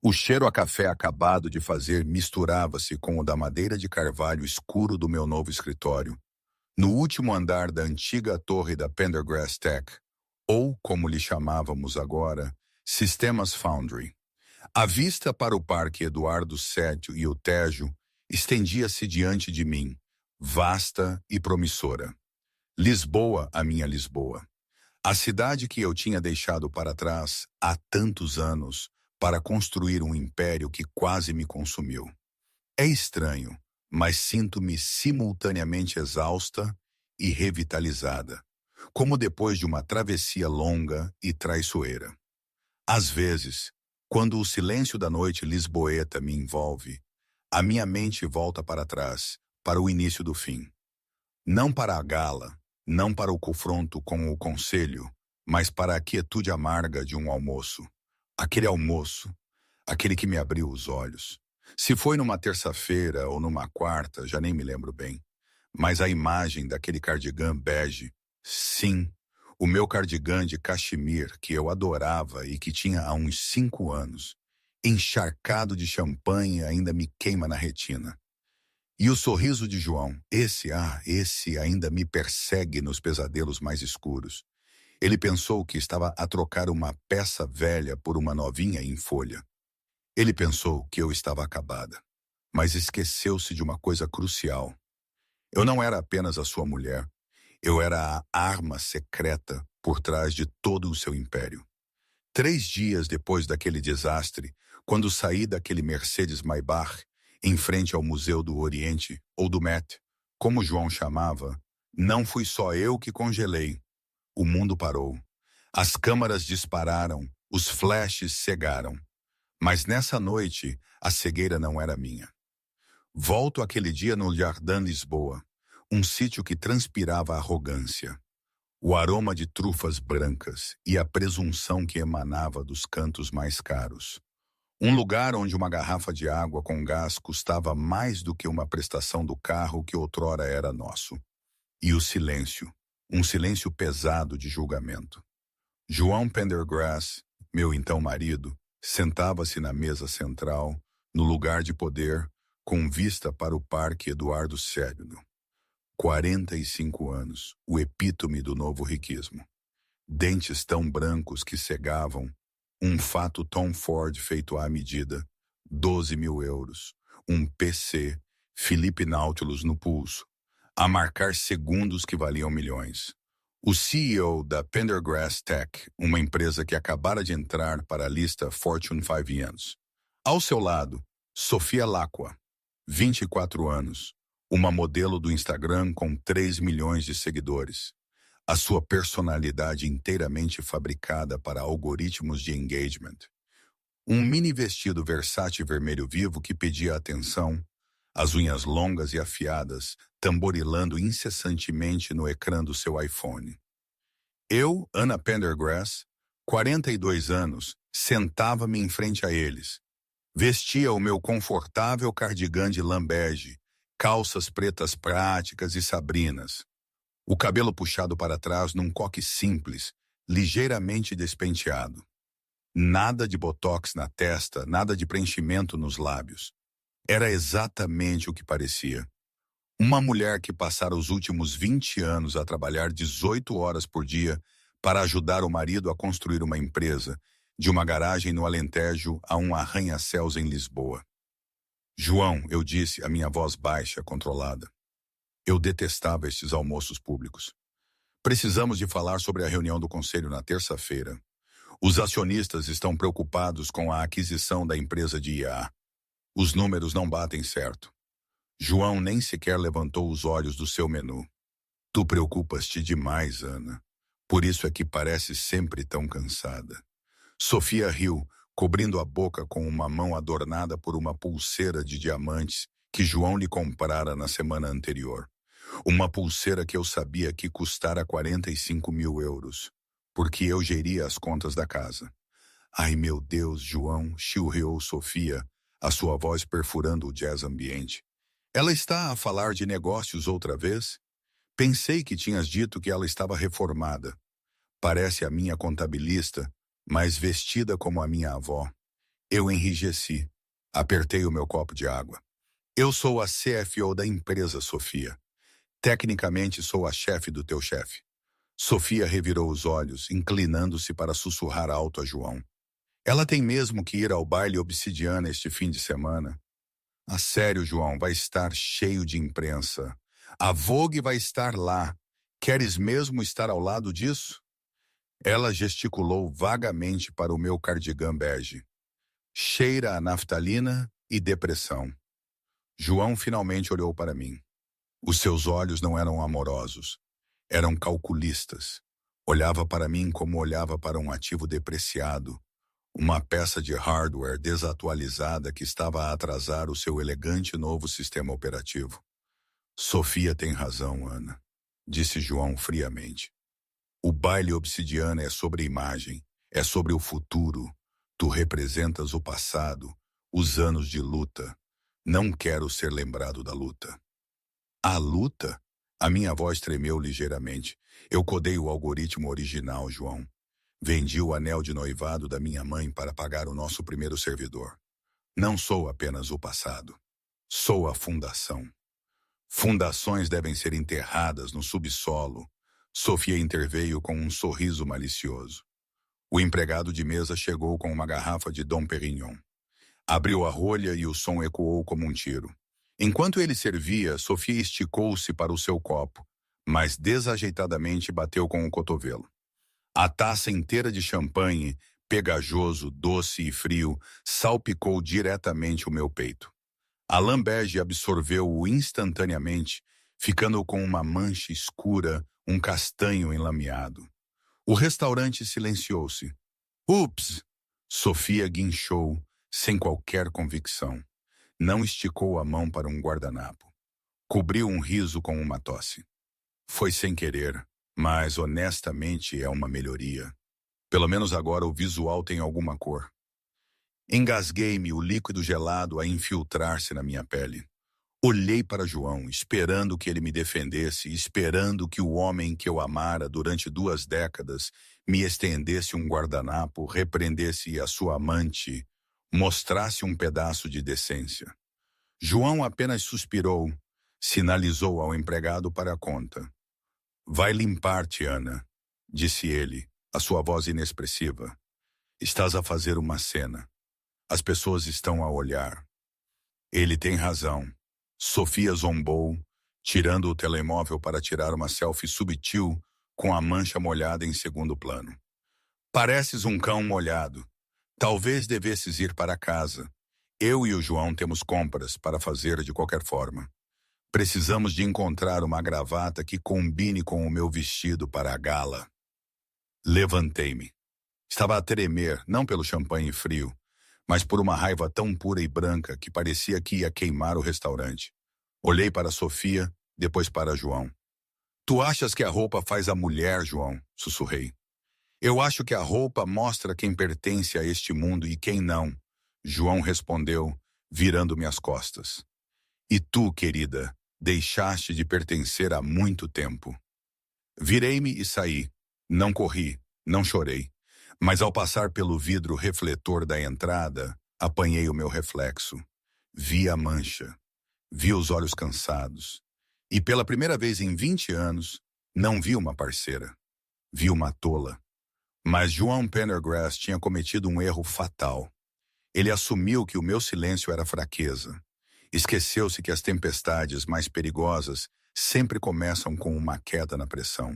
O cheiro a café acabado de fazer misturava-se com o da madeira de carvalho escuro do meu novo escritório, no último andar da antiga torre da Pendergrass Tech, ou, como lhe chamávamos agora, Sistemas Foundry. A vista para o Parque Eduardo VII e o Tejo estendia-se diante de mim, vasta e promissora. Lisboa, a minha Lisboa. A cidade que eu tinha deixado para trás há tantos anos para construir um império que quase me consumiu. É estranho, mas sinto-me simultaneamente exausta e revitalizada, como depois de uma travessia longa e traiçoeira. Às vezes, quando o silêncio da noite lisboeta me envolve, a minha mente volta para trás, para o início do fim. Não para a gala, não para o confronto com o conselho, mas para a quietude amarga de um almoço. Aquele almoço, aquele que me abriu os olhos. Se foi numa terça-feira ou numa quarta, já nem me lembro bem. Mas a imagem daquele cardigã bege, sim, o meu cardigã de cachemir que eu adorava e que tinha há uns 5 anos, encharcado de champanhe, ainda me queima na retina. E o sorriso de João, esse ainda me persegue nos pesadelos mais escuros. Ele pensou que estava a trocar uma peça velha por uma novinha em folha. Ele pensou que eu estava acabada, mas esqueceu-se de uma coisa crucial. Eu não era apenas a sua mulher, eu era a arma secreta por trás de todo o seu império. 3 dias depois daquele desastre, quando saí daquele Mercedes-Maybach, em frente ao Museu do Oriente, ou do Met, como João chamava, não fui só eu que congelei. O mundo parou. As câmaras dispararam, os flashes cegaram. Mas nessa noite, a cegueira não era minha. Volto àquele dia no Jardim Lisboa, um sítio que transpirava arrogância. O aroma de trufas brancas e a presunção que emanava dos cantos mais caros. Um lugar onde uma garrafa de água com gás custava mais do que uma prestação do carro que outrora era nosso. E o silêncio, um silêncio pesado de julgamento. João Pendergrass, meu então marido, sentava-se na mesa central, no lugar de poder, com vista para o Parque Eduardo VII. 45 anos, o epítome do novo riquismo. Dentes tão brancos que cegavam, um fato Tom Ford feito à medida, 12.000 euros, um PC, Felipe Nautilus no pulso, a marcar segundos que valiam milhões. O CEO da Pendergrass Tech, uma empresa que acabara de entrar para a lista Fortune 500. Ao seu lado, Sofia Lacqua, 24 anos, uma modelo do Instagram com 3 milhões de seguidores. A sua personalidade inteiramente fabricada para algoritmos de engagement. Um mini vestido versátil vermelho vivo que pedia atenção, as unhas longas e afiadas, tamborilando incessantemente no ecrã do seu iPhone. Eu, Anna Pendergrass, 42 anos, sentava-me em frente a eles. Vestia o meu confortável cardigã de lã bege, calças pretas práticas e sabrinas. O cabelo puxado para trás num coque simples, ligeiramente despenteado. Nada de botox na testa, nada de preenchimento nos lábios. Era exatamente o que parecia. Uma mulher que passara os últimos 20 anos a trabalhar 18 horas por dia para ajudar o marido a construir uma empresa, de uma garagem no Alentejo a um arranha-céus em Lisboa. João, eu disse, a minha voz baixa, controlada. Eu detestava estes almoços públicos. Precisamos de falar sobre a reunião do conselho na terça-feira. Os acionistas estão preocupados com a aquisição da empresa de IA. Os números não batem certo. João nem sequer levantou os olhos do seu menu. Tu preocupas-te demais, Ana. Por isso é que parece sempre tão cansada. Sofia riu, cobrindo a boca com uma mão adornada por uma pulseira de diamantes que João lhe comprara na semana anterior. Uma pulseira que eu sabia que custara 45.000 euros, porque eu geria as contas da casa. Ai, meu Deus, João, chilreou Sofia, a sua voz perfurando o jazz ambiente. Ela está a falar de negócios outra vez? Pensei que tinhas dito que ela estava reformada. Parece a minha contabilista, mas vestida como a minha avó. Eu enrijeci. Apertei o meu copo de água. Eu sou a CFO da empresa, Sofia. Tecnicamente sou a chefe do teu chefe. Sofia revirou os olhos, inclinando-se para sussurrar alto a João. Ela tem mesmo que ir ao baile Obsidiana este fim de semana? A sério, João, vai estar cheio de imprensa. A Vogue vai estar lá. Queres mesmo estar ao lado disso? Ela gesticulou vagamente para o meu cardigã bege. Cheira a naftalina e depressão. João finalmente olhou para mim. Os seus olhos não eram amorosos. Eram calculistas. Olhava para mim como olhava para um ativo depreciado, uma peça de hardware desatualizada que estava a atrasar o seu elegante novo sistema operativo. Sofia tem razão, Ana, disse João friamente. O baile Obsidiana é sobre imagem, é sobre o futuro. Tu representas o passado, os anos de luta. Não quero ser lembrado da luta. A luta? A minha voz tremeu ligeiramente. Eu codei o algoritmo original, João. Vendi o anel de noivado da minha mãe para pagar o nosso primeiro servidor. Não sou apenas o passado. Sou a fundação. Fundações devem ser enterradas no subsolo. Sofia interveio com um sorriso malicioso. O empregado de mesa chegou com uma garrafa de Dom Perignon. Abriu a rolha e o som ecoou como um tiro. Enquanto ele servia, Sofia esticou-se para o seu copo, mas desajeitadamente bateu com o cotovelo. A taça inteira de champanhe, pegajoso, doce e frio, salpicou diretamente o meu peito. A Lambege absorveu-o instantaneamente, ficando com uma mancha escura, um castanho enlameado. O restaurante silenciou-se. Ups! Sofia guinchou, sem qualquer convicção. Não esticou a mão para um guardanapo. Cobriu um riso com uma tosse. Foi sem querer, mas honestamente é uma melhoria. Pelo menos agora o visual tem alguma cor. Engasguei-me, o líquido gelado a infiltrar-se na minha pele. Olhei para João, esperando que ele me defendesse, esperando que o homem que eu amara durante 2 décadas me estendesse um guardanapo, repreendesse a sua amante, mostrasse um pedaço de decência. João apenas suspirou, sinalizou ao empregado para a conta. Vai limpar-te, Ana, disse ele, a sua voz inexpressiva. Estás a fazer uma cena. As pessoas estão a olhar. Ele tem razão. Sofia zombou, tirando o telemóvel para tirar uma selfie subtil com a mancha molhada em segundo plano. Pareces um cão molhado. Talvez devesses ir para casa. Eu e o João temos compras para fazer de qualquer forma. Precisamos de encontrar uma gravata que combine com o meu vestido para a gala. Levantei-me. Estava a tremer, não pelo champanhe frio, mas por uma raiva tão pura e branca que parecia que ia queimar o restaurante. Olhei para Sofia, depois para João. Tu achas que a roupa faz a mulher, João? Sussurrei. Eu acho que a roupa mostra quem pertence a este mundo e quem não, João respondeu, virando-me as costas. E tu, querida, deixaste de pertencer há muito tempo. Virei-me e saí. Não corri, não chorei. Mas ao passar pelo vidro refletor da entrada, apanhei o meu reflexo. Vi a mancha. Vi os olhos cansados. E pela primeira vez em 20 anos, não vi uma parceira. Vi uma tola. Mas João Pendergrass tinha cometido um erro fatal. Ele assumiu que o meu silêncio era fraqueza. Esqueceu-se que as tempestades mais perigosas sempre começam com uma queda na pressão.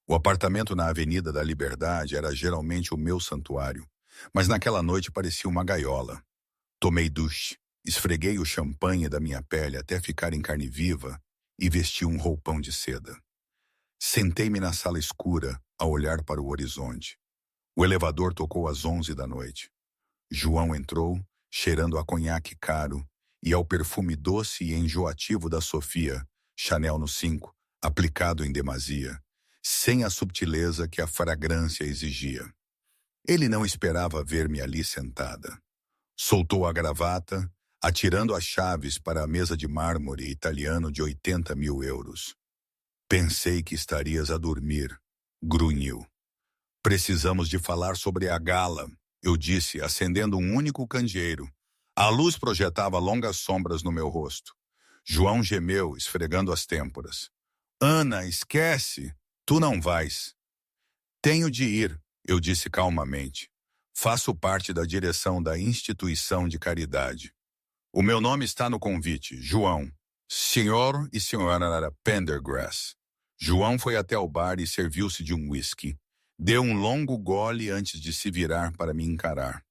O apartamento na Avenida da Liberdade era geralmente o meu santuário, mas naquela noite parecia uma gaiola. Tomei duche, esfreguei o champanhe da minha pele até ficar em carne viva e vesti um roupão de seda. Sentei-me na sala escura a olhar para o horizonte. O elevador tocou às 11 da noite. João entrou, cheirando a conhaque caro e ao perfume doce e enjoativo da Sofia, Chanel no 5, aplicado em demasia, sem a subtileza que a fragrância exigia. Ele não esperava ver-me ali sentada. Soltou a gravata, atirando as chaves para a mesa de mármore italiano de 80 mil euros. Pensei que estarias a dormir, grunhiu. Precisamos de falar sobre a gala. eu disse, acendendo um único candeeiro. A luz projetava longas sombras no meu rosto. João gemeu, esfregando as têmporas. Ana, esquece! Tu não vais. Tenho de ir, eu disse calmamente. Faço parte da direção da instituição de caridade. O meu nome está no convite, João. Senhor e senhora Pendergrass. João foi até o bar e serviu-se de um whisky. Deu um longo gole antes de se virar para me encarar.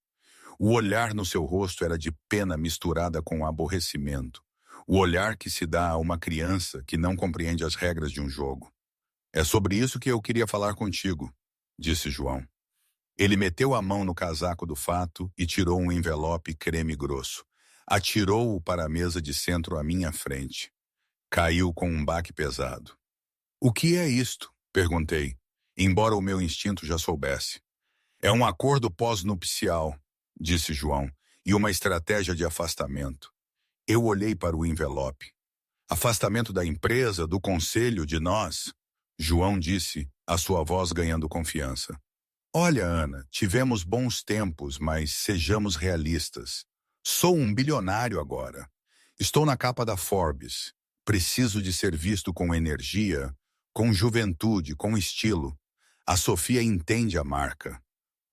O olhar no seu rosto era de pena misturada com aborrecimento. O olhar que se dá a uma criança que não compreende as regras de um jogo. É sobre isso que eu queria falar contigo, disse João. Ele meteu a mão no casaco do fato e tirou um envelope creme grosso. Atirou-o para a mesa de centro à minha frente. Caiu com um baque pesado. O que é isto? Perguntei, embora o meu instinto já soubesse. É um acordo pós-nupcial, disse João, e uma estratégia de afastamento. Eu olhei para o envelope. Afastamento da empresa, do conselho, de nós? João disse, a sua voz ganhando confiança. Olha, Ana, tivemos bons tempos, mas sejamos realistas. Sou um bilionário agora. Estou na capa da Forbes. Preciso de ser visto com energia, com juventude, com estilo. A Sofia entende a marca.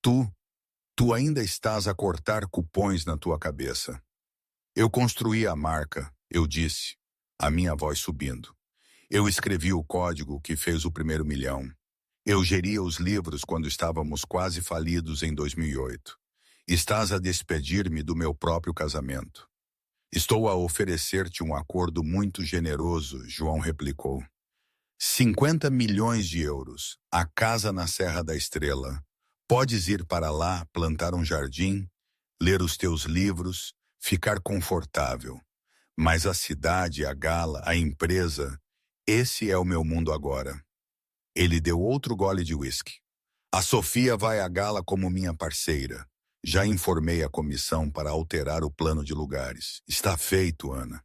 Tu ainda estás a cortar cupons na tua cabeça. Eu construí a marca, eu disse, a minha voz subindo. Eu escrevi o código que fez o primeiro milhão. Eu geria os livros quando estávamos quase falidos em 2008. Estás a despedir-me do meu próprio casamento. Estou a oferecer-te um acordo muito generoso, João replicou. 50 milhões de euros, a casa na Serra da Estrela. Podes ir para lá, plantar um jardim, ler os teus livros, ficar confortável. Mas a cidade, a gala, a empresa, esse é o meu mundo agora. Ele deu outro gole de uísque. A Sofia vai à gala como minha parceira. Já informei a comissão para alterar o plano de lugares. Está feito, Ana.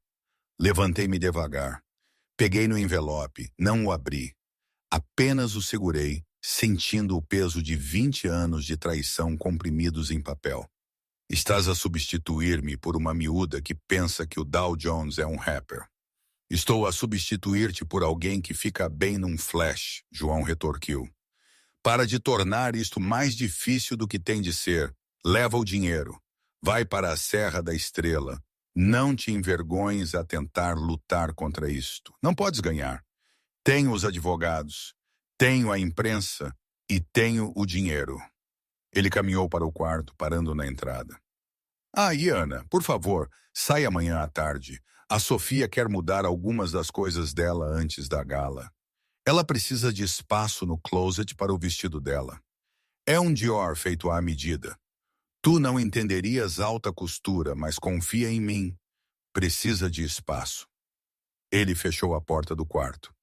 Levantei-me devagar. Peguei no envelope, não o abri. Apenas o segurei, sentindo o peso de 20 anos de traição comprimidos em papel. Estás a substituir-me por uma miúda que pensa que o Dow Jones é um rapper. Estou a substituir-te por alguém que fica bem num flash, João retorquiu. Para de tornar isto mais difícil do que tem de ser. Leva o dinheiro. Vai para a Serra da Estrela. Não te envergonhes a tentar lutar contra isto. Não podes ganhar. Tenho os advogados, tenho a imprensa e tenho o dinheiro. Ele caminhou para o quarto, parando na entrada. Ana, por favor, sai amanhã à tarde. A Sofia quer mudar algumas das coisas dela antes da gala. Ela precisa de espaço no closet para o vestido dela. É um Dior feito à medida. Tu não entenderias alta costura, mas confia em mim. Precisa de espaço. Ele fechou a porta do quarto.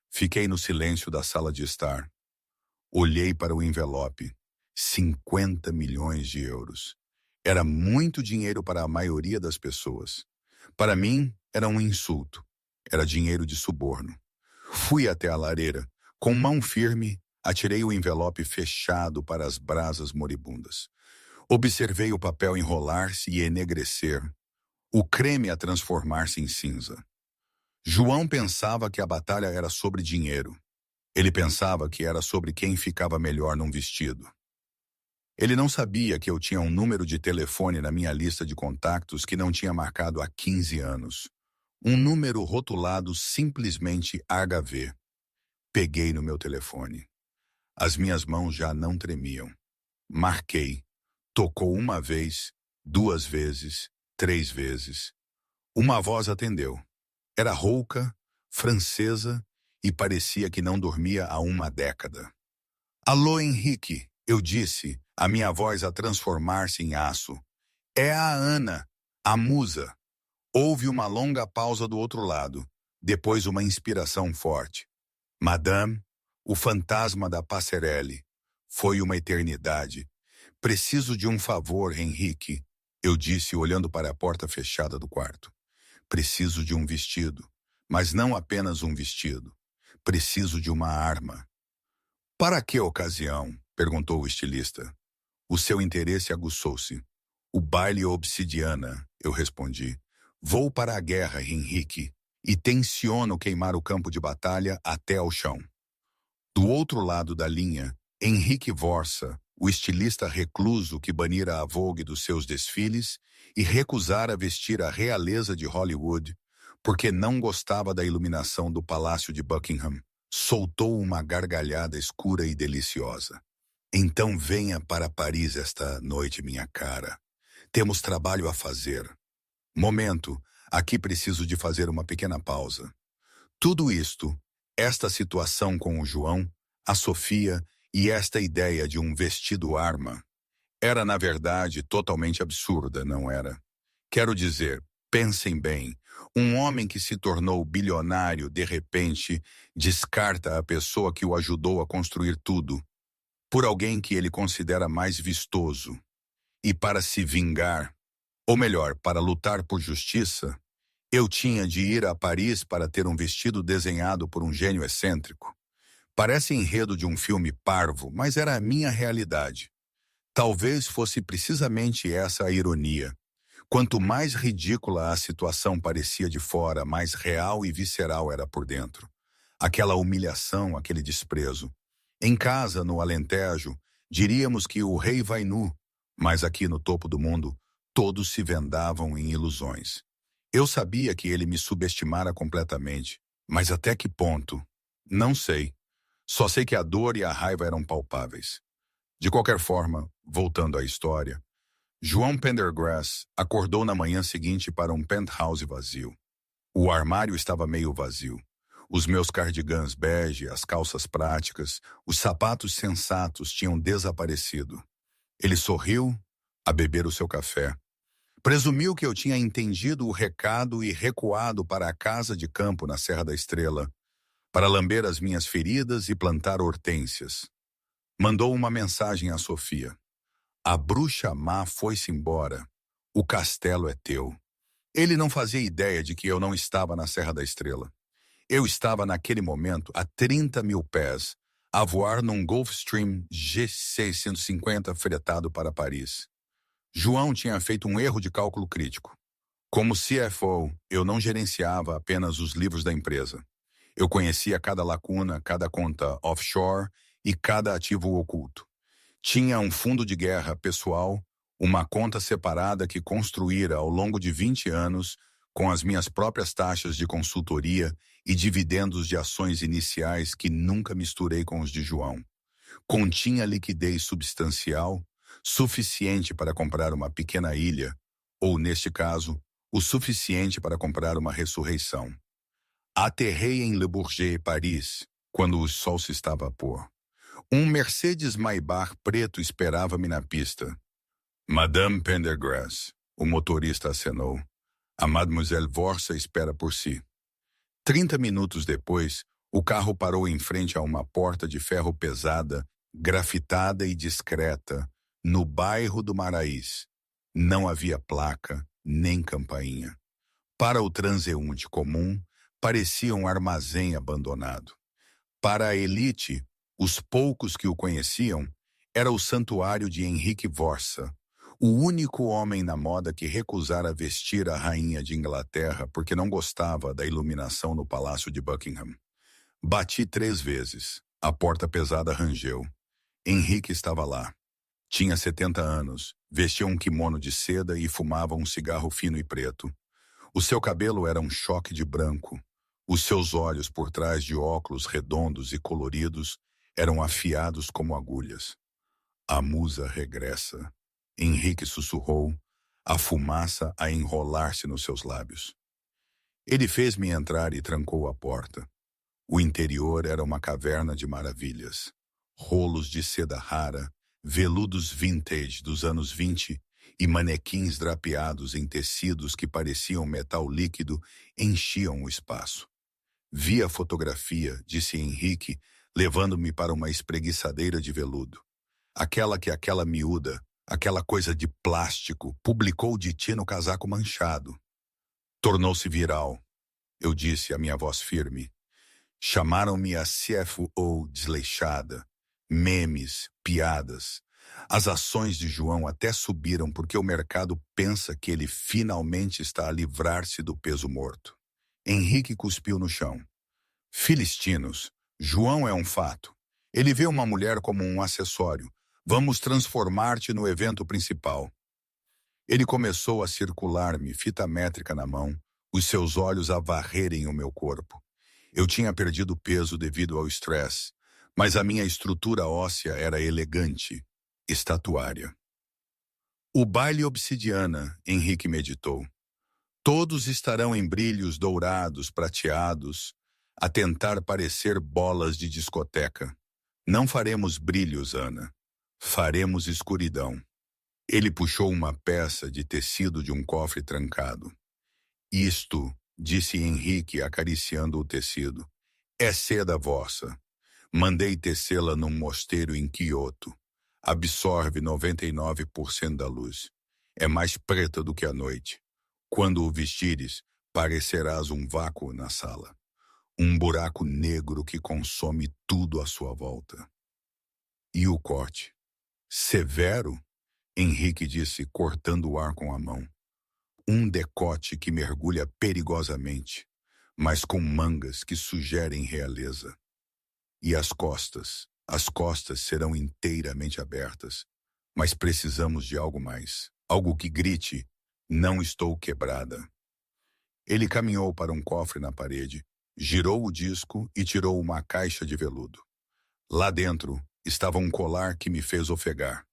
Fiquei no silêncio da sala de estar. Olhei para o envelope. 50 milhões de euros. Era muito dinheiro para a maioria das pessoas. Para mim, era um insulto. Era dinheiro de suborno. Fui até a lareira. Com mão firme, atirei o envelope fechado para as brasas moribundas. Observei o papel enrolar-se e enegrecer, o creme a transformar-se em cinza. João pensava que a batalha era sobre dinheiro. Ele pensava que era sobre quem ficava melhor num vestido. Ele não sabia que eu tinha um número de telefone na minha lista de contactos que não tinha marcado há 15 anos. Um número rotulado simplesmente HV. Peguei no meu telefone. As minhas mãos já não tremiam. Marquei. Tocou uma vez, 2 vezes, 3 vezes. Uma voz atendeu. Era rouca, francesa e parecia que não dormia há uma década. Alô, Henrique, eu disse, a minha voz a transformar-se em aço. É a Ana, a musa. Houve uma longa pausa do outro lado, depois uma inspiração forte. Madame, o fantasma da Passerelle. Foi uma eternidade. Preciso de um favor, Henrique, eu disse olhando para a porta fechada do quarto. Preciso de um vestido, mas não apenas um vestido. Preciso de uma arma. Para que ocasião? Perguntou o estilista. O seu interesse aguçou-se. O baile obsidiana, eu respondi. Vou para a guerra, Henrique, e tenciono queimar o campo de batalha até ao chão. Do outro lado da linha, Henrique Vorsa, o estilista recluso que banira a Vogue dos seus desfiles e recusara vestir a realeza de Hollywood porque não gostava da iluminação do Palácio de Buckingham, soltou uma gargalhada escura e deliciosa. Então venha para Paris esta noite, minha cara. Temos trabalho a fazer. Momento, aqui preciso de fazer uma pequena pausa. Tudo isto, esta situação com o João, a Sofia e esta ideia de um vestido-arma, era na verdade totalmente absurda, não era? Quero dizer, pensem bem, um homem que se tornou bilionário de repente descarta a pessoa que o ajudou a construir tudo, por alguém que ele considera mais vistoso. E para se vingar, ou melhor, para lutar por justiça, eu tinha de ir a Paris para ter um vestido desenhado por um gênio excêntrico. Parece enredo de um filme parvo, mas era a minha realidade. Talvez fosse precisamente essa a ironia. Quanto mais ridícula a situação parecia de fora, mais real e visceral era por dentro. Aquela humilhação, aquele desprezo. Em casa, no Alentejo, diríamos que o rei vai nu, mas aqui no topo do mundo, todos se vendavam em ilusões. Eu sabia que ele me subestimara completamente, mas até que ponto? Não sei. Só sei que a dor e a raiva eram palpáveis. De qualquer forma, voltando à história, João Pendergrass acordou na manhã seguinte para um penthouse vazio. O armário estava meio vazio. Os meus cardigans bege, as calças práticas, os sapatos sensatos tinham desaparecido. Ele sorriu a beber o seu café. Presumiu que eu tinha entendido o recado e recuado para a casa de campo na Serra da Estrela, para lamber as minhas feridas e plantar hortênsias. Mandou uma mensagem a Sofia. A bruxa má foi-se embora. O castelo é teu. Ele não fazia ideia de que eu não estava na Serra da Estrela. Eu estava naquele momento a 30 mil pés, a voar num Gulfstream G650 fretado para Paris. João tinha feito um erro de cálculo crítico. Como CFO, eu não gerenciava apenas os livros da empresa. Eu conhecia cada lacuna, cada conta offshore e cada ativo oculto. Tinha um fundo de guerra pessoal, uma conta separada que construíra ao longo de 20 anos com as minhas próprias taxas de consultoria e dividendos de ações iniciais que nunca misturei com os de João. Continha liquidez substancial, suficiente para comprar uma pequena ilha, ou, neste caso, o suficiente para comprar uma ressurreição. Aterrei em Le Bourget, Paris, quando o sol se estava a pôr. Um Mercedes Maybach preto esperava-me na pista. Madame Pendergrass, o motorista acenou. A Mademoiselle Vorsa espera por si. 30 minutos depois, o carro parou em frente a uma porta de ferro pesada, grafitada e discreta, no bairro do Maraís. Não havia placa, nem campainha. Para o transeunte comum, parecia um armazém abandonado. Para a elite, os poucos que o conheciam, era o santuário de Henrique Vorsa, o único homem na moda que recusara vestir a rainha de Inglaterra porque não gostava da iluminação no Palácio de Buckingham. Bati 3 vezes. A porta pesada rangeu. Henrique estava lá. Tinha 70 anos, vestia um kimono de seda e fumava um cigarro fino e preto. O seu cabelo era um choque de branco. Os seus olhos, por trás de óculos redondos e coloridos, eram afiados como agulhas. A musa regressa. Henrique sussurrou, a fumaça a enrolar-se nos seus lábios. Ele fez-me entrar e trancou a porta. O interior era uma caverna de maravilhas. Rolos de seda rara, veludos vintage dos anos 20 e manequins drapeados em tecidos que pareciam metal líquido enchiam o espaço. Vi a fotografia, disse Henrique, levando-me para uma espreguiçadeira de veludo. Aquela que aquela miúda, aquela coisa de plástico, publicou de ti no casaco manchado. Tornou-se viral. Eu disse, a minha voz firme. Chamaram-me a CFO desleixada. Memes, piadas. As ações de João até subiram porque o mercado pensa que ele finalmente está a livrar-se do peso morto. Henrique cuspiu no chão. Filistinos, João é um fato. Ele vê uma mulher como um acessório. Vamos transformar-te no evento principal. Ele começou a circular-me, fita métrica na mão, os seus olhos a varrerem o meu corpo. Eu tinha perdido peso devido ao estresse, mas a minha estrutura óssea era elegante, estatuária. O baile obsidiana, Henrique meditou. Todos estarão em brilhos dourados, prateados, a tentar parecer bolas de discoteca. Não faremos brilhos, Ana. Faremos escuridão. Ele puxou uma peça de tecido de um cofre trancado. Isto, disse Henrique acariciando o tecido, é seda vossa. Mandei tecê-la num mosteiro em Kyoto. Absorve 99% da luz. É mais preta do que a noite. Quando o vestires, parecerás um vácuo na sala. Um buraco negro que consome tudo à sua volta. E o corte? Severo? Henrique disse, cortando o ar com a mão. Um decote que mergulha perigosamente, mas com mangas que sugerem realeza. E as costas serão inteiramente abertas. Mas precisamos de algo mais. Algo que grite, não estou quebrada. Ele caminhou para um cofre na parede, girou o disco e tirou uma caixa de veludo. Lá dentro estava um colar que me fez ofegar.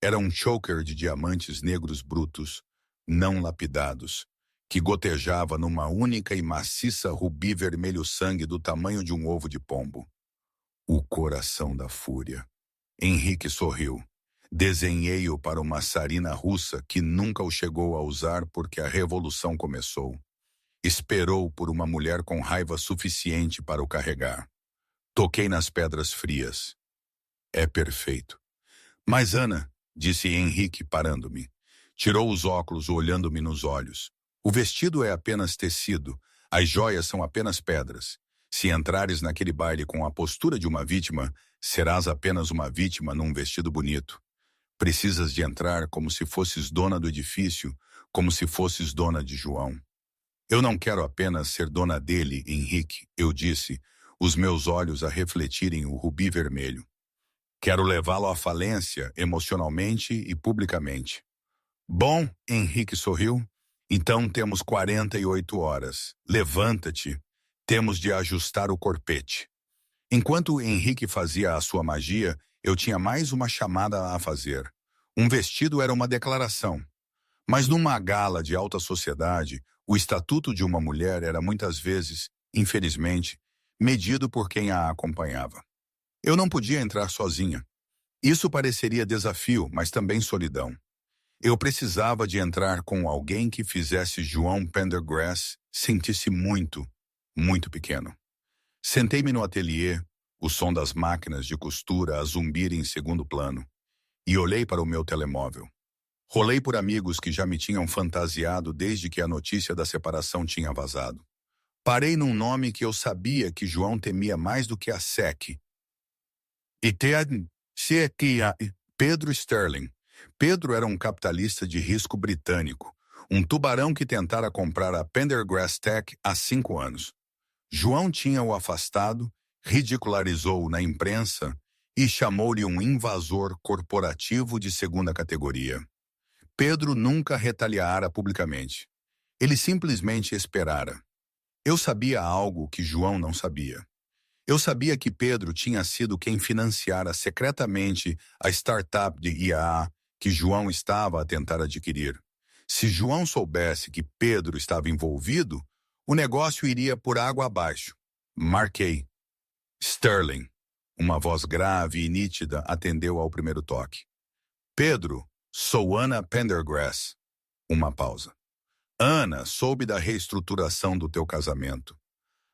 Era um choker de diamantes negros brutos, não lapidados, que gotejava numa única e maciça rubi vermelho sangue do tamanho de um ovo de pombo. O coração da fúria. Henrique sorriu. Desenhei-o para uma tsarina russa que nunca o chegou a usar porque a revolução começou. Esperou por uma mulher com raiva suficiente para o carregar. Toquei nas pedras frias. É perfeito. Mas Ana, disse Henrique parando-me. Tirou os óculos olhando-me nos olhos. O vestido é apenas tecido, as joias são apenas pedras. Se entrares naquele baile com a postura de uma vítima, serás apenas uma vítima num vestido bonito. Precisas de entrar como se fosses dona do edifício, como se fosses dona de João. Eu não quero apenas ser dona dele, Henrique, eu disse, os meus olhos a refletirem o rubi vermelho. Quero levá-lo à falência, emocionalmente e publicamente. Bom, Henrique sorriu. Então temos 48 horas. Levanta-te. Temos de ajustar o corpete. Enquanto Henrique fazia a sua magia, eu tinha mais uma chamada a fazer. Um vestido era uma declaração. Mas numa gala de alta sociedade, o estatuto de uma mulher era muitas vezes, infelizmente, medido por quem a acompanhava. Eu não podia entrar sozinha. Isso pareceria desafio, mas também solidão. Eu precisava de entrar com alguém que fizesse João Pendergrass sentir-se muito, muito pequeno. Sentei-me no ateliê, o som das máquinas de costura a zumbir em segundo plano, e olhei para o meu telemóvel. Rolei por amigos que já me tinham fantasiado desde que a notícia da separação tinha vazado. Parei num nome que eu sabia que João temia mais do que a SEC. Pedro Sterling. Pedro era um capitalista de risco britânico, um tubarão que tentara comprar a Pendergrass Tech há 5 anos. João tinha-o afastado, ridicularizou-o na imprensa e chamou-lhe um invasor corporativo de segunda categoria. Pedro nunca retaliara publicamente. Ele simplesmente esperara. Eu sabia algo que João não sabia. Eu sabia que Pedro tinha sido quem financiara secretamente a startup de IAA que João estava a tentar adquirir. Se João soubesse que Pedro estava envolvido, o negócio iria por água abaixo. Marquei. Sterling. Uma voz grave e nítida atendeu ao primeiro toque. Pedro, sou Ana Pendergrass. Uma pausa. Ana, soube da reestruturação do teu casamento.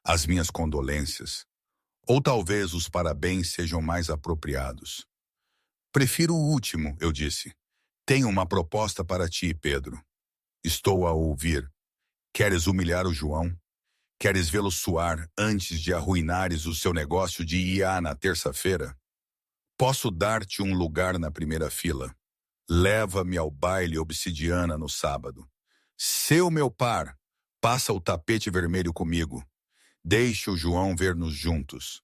As minhas condolências. Ou talvez os parabéns sejam mais apropriados. Prefiro o último, eu disse. Tenho uma proposta para ti, Pedro. Estou a ouvir. Queres humilhar o João? Queres vê-lo suar antes de arruinares o seu negócio de IA na terça-feira? Posso dar-te um lugar na primeira fila. Leva-me ao baile obsidiana no sábado. Seu meu par, passa o tapete vermelho comigo. Deixe o João ver-nos juntos.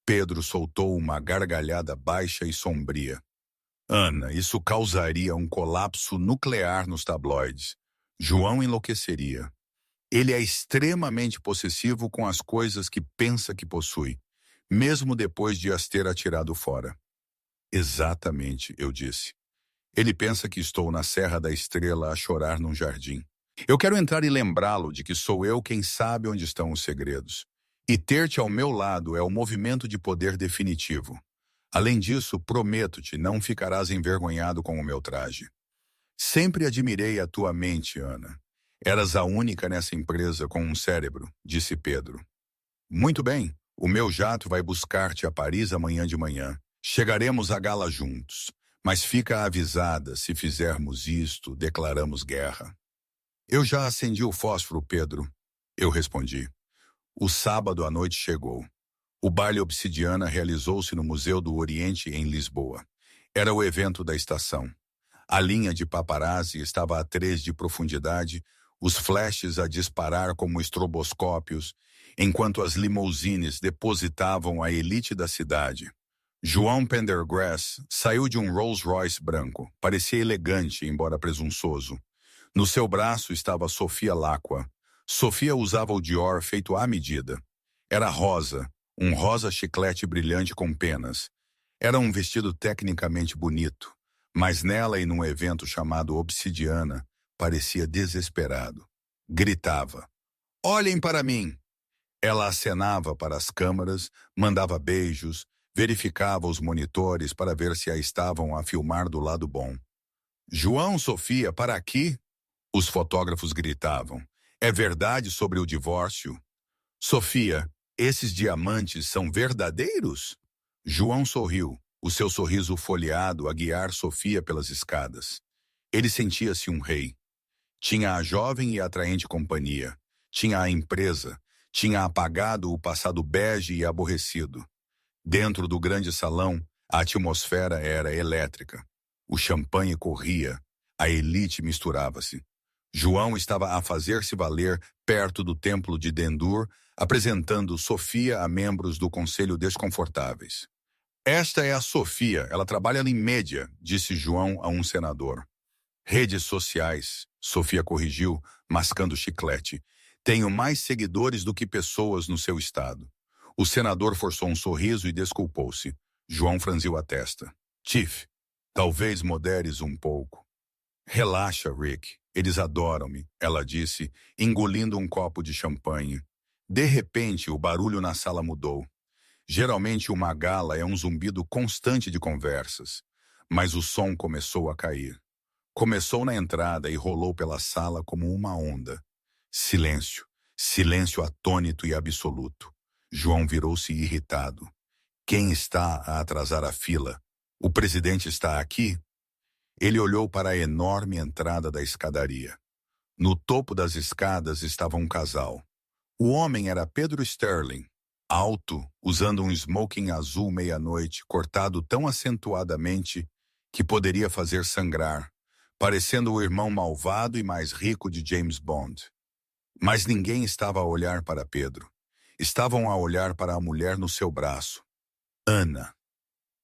Pedro soltou uma gargalhada baixa e sombria. Ana, isso causaria um colapso nuclear nos tabloides. João enlouqueceria. Ele é extremamente possessivo com as coisas que pensa que possui, mesmo depois de as ter atirado fora. Exatamente, eu disse. Ele pensa que estou na Serra da Estrela a chorar num jardim. Eu quero entrar e lembrá-lo de que sou eu quem sabe onde estão os segredos. E ter-te ao meu lado é o movimento de poder definitivo. Além disso, prometo-te, não ficarás envergonhado com o meu traje. Sempre admirei a tua mente, Ana. Eras a única nessa empresa com um cérebro, disse Pedro. Muito bem, o meu jato vai buscar-te a Paris amanhã de manhã. Chegaremos à gala juntos. Mas fica avisada, se fizermos isto, declaramos guerra. Eu já acendi o fósforo, Pedro. Eu respondi. O sábado à noite chegou. O baile obsidiana realizou-se no Museu do Oriente, em Lisboa. Era o evento da estação. A linha de paparazzi estava a 3 de profundidade, os flashes a disparar como estroboscópios, enquanto as limousines depositavam a elite da cidade. João Pendergrass saiu de um Rolls-Royce branco. Parecia elegante, embora presunçoso. No seu braço estava Sofia Lacqua. Sofia usava o Dior feito à medida. Era rosa, um rosa chiclete brilhante com penas. Era um vestido tecnicamente bonito, mas nela e num evento chamado Obsidiana, parecia desesperado. Gritava, olhem para mim! Ela acenava para as câmaras, mandava beijos, verificava os monitores para ver se a estavam a filmar do lado bom. João, Sofia, para aqui! Os fotógrafos gritavam. É verdade sobre o divórcio? Sofia, esses diamantes são verdadeiros? João sorriu, o seu sorriso folheado a guiar Sofia pelas escadas. Ele sentia-se um rei. Tinha a jovem e atraente companhia. Tinha a empresa. Tinha apagado o passado bege e aborrecido. Dentro do grande salão, a atmosfera era elétrica. O champanhe corria, a elite misturava-se. João estava a fazer-se valer perto do templo de Dendur, apresentando Sofia a membros do conselho desconfortáveis. Esta é a Sofia, ela trabalha em média, disse João a um senador. Redes sociais, Sofia corrigiu, mascando chiclete. Tenho mais seguidores do que pessoas no seu estado. O senador forçou um sorriso e desculpou-se. João franziu a testa. Tiff, talvez moderes um pouco. Relaxa, Rick. Eles adoram-me, ela disse, engolindo um copo de champanhe. De repente, o barulho na sala mudou. Geralmente, uma gala é um zumbido constante de conversas. Mas o som começou a cair. Começou na entrada e rolou pela sala como uma onda. Silêncio. Silêncio atônito e absoluto. João virou-se irritado. Quem está a atrasar a fila? O presidente está aqui? Ele olhou para a enorme entrada da escadaria. No topo das escadas estava um casal. O homem era Pedro Sterling, alto, usando um smoking azul meia-noite, cortado tão acentuadamente que poderia fazer sangrar, parecendo o irmão malvado e mais rico de James Bond. Mas ninguém estava a olhar para Pedro. Estavam a olhar para a mulher no seu braço. Ana.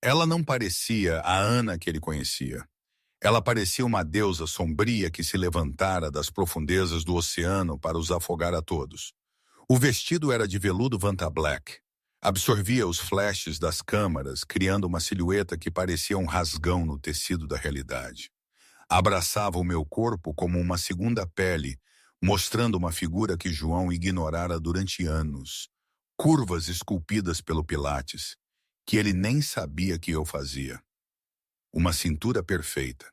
Ela não parecia a Ana que ele conhecia. Ela parecia uma deusa sombria que se levantara das profundezas do oceano para os afogar a todos. O vestido era de veludo Vanta Black. Absorvia os flashes das câmaras, criando uma silhueta que parecia um rasgão no tecido da realidade. Abraçava o meu corpo como uma segunda pele, mostrando uma figura que João ignorara durante anos. Curvas esculpidas pelo Pilates, que ele nem sabia que eu fazia. Uma cintura perfeita.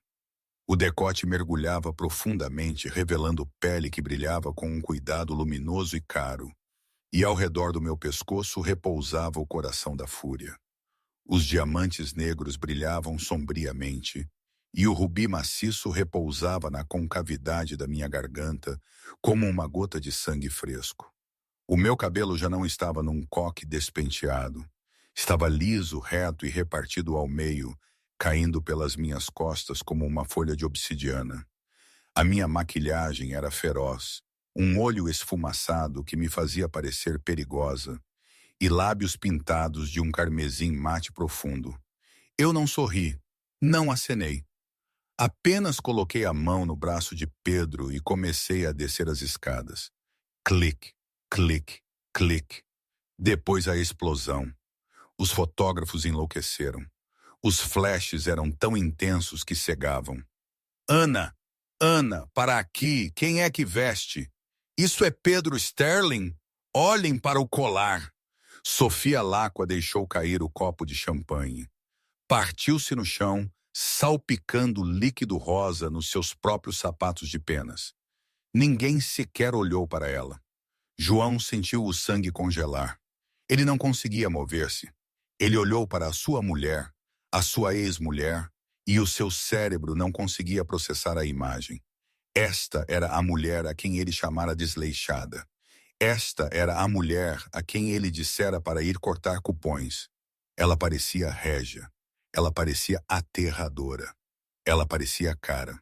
O decote mergulhava profundamente, revelando pele que brilhava com um cuidado luminoso e caro. E ao redor do meu pescoço repousava o coração da fúria. Os diamantes negros brilhavam sombriamente, e o rubi maciço repousava na concavidade da minha garganta, como uma gota de sangue fresco. O meu cabelo já não estava num coque despenteado. Estava liso, reto e repartido ao meio, caindo pelas minhas costas como uma folha de obsidiana. A minha maquilhagem era feroz, um olho esfumaçado que me fazia parecer perigosa, e lábios pintados de um carmesim mate profundo. Eu não sorri, não acenei. Apenas coloquei a mão no braço de Pedro e comecei a descer as escadas. Clique, clique, clique. Depois a explosão. Os fotógrafos enlouqueceram. Os flashes eram tão intensos que cegavam. Ana! Ana, para aqui! Quem é que veste? Isso é Pedro Sterling? Olhem para o colar! Sofia Lacqua deixou cair o copo de champanhe. Partiu-se no chão, salpicando líquido rosa nos seus próprios sapatos de penas. Ninguém sequer olhou para ela. João sentiu o sangue congelar. Ele não conseguia mover-se. Ele olhou para a sua mulher, a sua ex-mulher, e o seu cérebro não conseguia processar a imagem. Esta era a mulher a quem ele chamara desleixada. Esta era a mulher a quem ele dissera para ir cortar cupons. Ela parecia régia. Ela parecia aterradora. Ela parecia cara.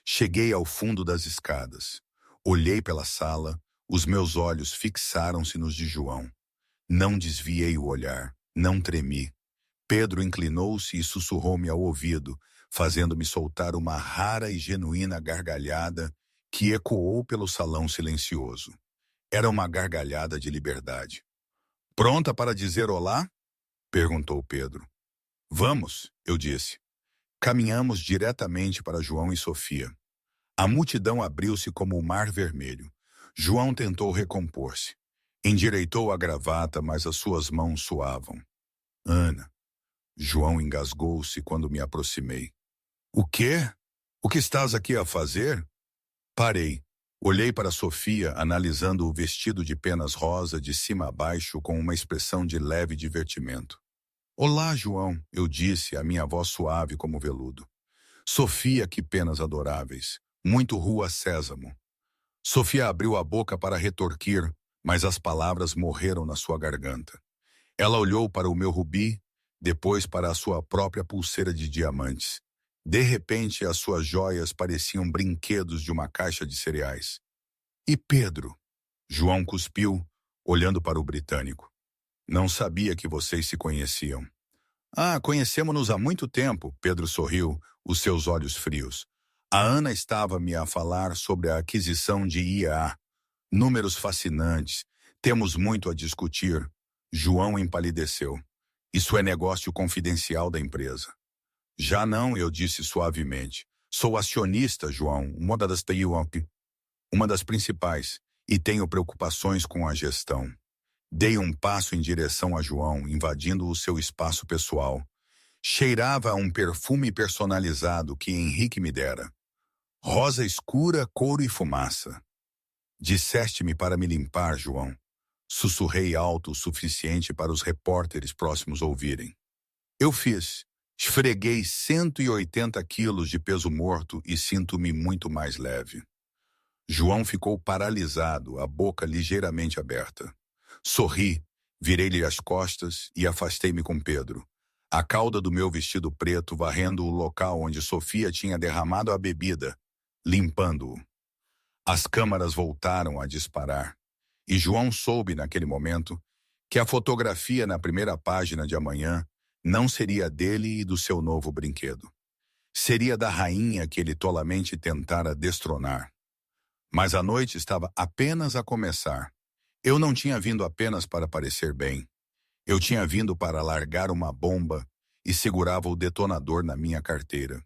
Cheguei ao fundo das escadas. Olhei pela sala. Os meus olhos fixaram-se nos de João. Não desviei o olhar. Não tremi. Pedro inclinou-se e sussurrou-me ao ouvido, fazendo-me soltar uma rara e genuína gargalhada que ecoou pelo salão silencioso. Era uma gargalhada de liberdade. Pronta para dizer olá? Perguntou Pedro. Vamos, eu disse. Caminhamos diretamente para João e Sofia. A multidão abriu-se como o mar vermelho. João tentou recompor-se. Endireitou a gravata, mas as suas mãos suavam. Ana. João engasgou-se quando me aproximei. O quê? O que estás aqui a fazer? Parei. Olhei para Sofia, analisando o vestido de penas rosa de cima a baixo com uma expressão de leve divertimento. Olá, João, eu disse, a minha voz suave como veludo. Sofia, que penas adoráveis. Muito rua Sésamo. Sofia abriu a boca para retorquir, mas as palavras morreram na sua garganta. Ela olhou para o meu rubi, depois para a sua própria pulseira de diamantes. De repente, as suas joias pareciam brinquedos de uma caixa de cereais. E Pedro? João cuspiu, olhando para o britânico. Não sabia que vocês se conheciam. Ah, conhecemos-nos há muito tempo, Pedro sorriu, os seus olhos frios. A Ana estava-me a falar sobre a aquisição de IA. Números fascinantes. Temos muito a discutir. João empalideceu. Isso é negócio confidencial da empresa. Já não, eu disse suavemente. Sou acionista, João, uma das principais, e tenho preocupações com a gestão. Dei um passo em direção a João, invadindo o seu espaço pessoal. Cheirava a um perfume personalizado que Henrique me dera. Rosa escura, couro e fumaça. Disseste-me para me limpar, João. Sussurrei alto o suficiente para os repórteres próximos ouvirem. Eu fiz. Esfreguei 180 quilos de peso morto e sinto-me muito mais leve. João ficou paralisado, a boca ligeiramente aberta. Sorri, virei-lhe as costas e afastei-me com Pedro. A cauda do meu vestido preto varrendo o local onde Sofia tinha derramado a bebida, limpando-o. As câmaras voltaram a disparar. E João soube, naquele momento, que a fotografia na primeira página de amanhã não seria dele e do seu novo brinquedo. Seria da rainha que ele tolamente tentara destronar. Mas a noite estava apenas a começar. Eu não tinha vindo apenas para parecer bem. Eu tinha vindo para largar uma bomba e segurava o detonador na minha carteira.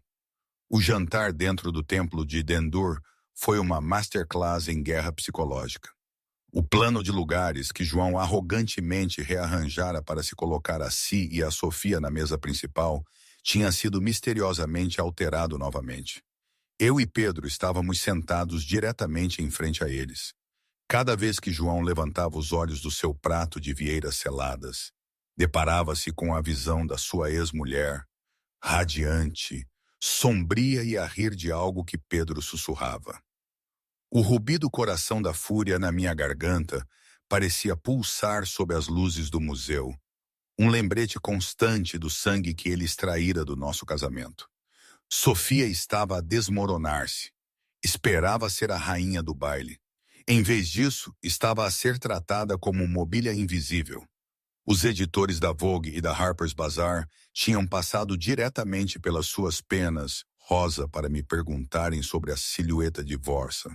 O jantar dentro do templo de Dendur foi uma masterclass em guerra psicológica. O plano de lugares que João arrogantemente rearranjara para se colocar a si e a Sofia na mesa principal tinha sido misteriosamente alterado novamente. Eu e Pedro estávamos sentados diretamente em frente a eles. Cada vez que João levantava os olhos do seu prato de vieiras seladas, deparava-se com a visão da sua ex-mulher, radiante, sombria e a rir de algo que Pedro sussurrava. O rubi do coração da fúria na minha garganta parecia pulsar sob as luzes do museu. Um lembrete constante do sangue que ele extraíra do nosso casamento. Sofia estava a desmoronar-se. Esperava ser a rainha do baile. Em vez disso, estava a ser tratada como mobília invisível. Os editores da Vogue e da Harper's Bazaar tinham passado diretamente pelas suas penas rosa para me perguntarem sobre a silhueta de Vorsa.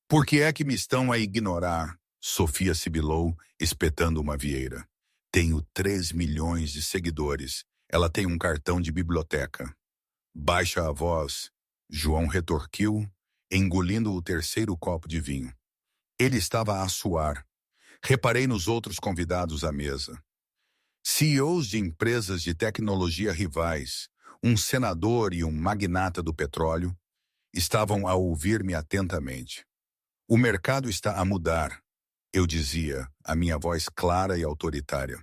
Por que é que me estão a ignorar? Sofia sibilou, espetando uma vieira. Tenho 3 milhões de seguidores. Ela tem um cartão de biblioteca. Baixa a voz. João retorquiu, engolindo o terceiro copo de vinho. Ele estava a suar. Reparei nos outros convidados à mesa. CEOs de empresas de tecnologia rivais, um senador e um magnata do petróleo, estavam a ouvir-me atentamente. O mercado está a mudar, eu dizia, a minha voz clara e autoritária.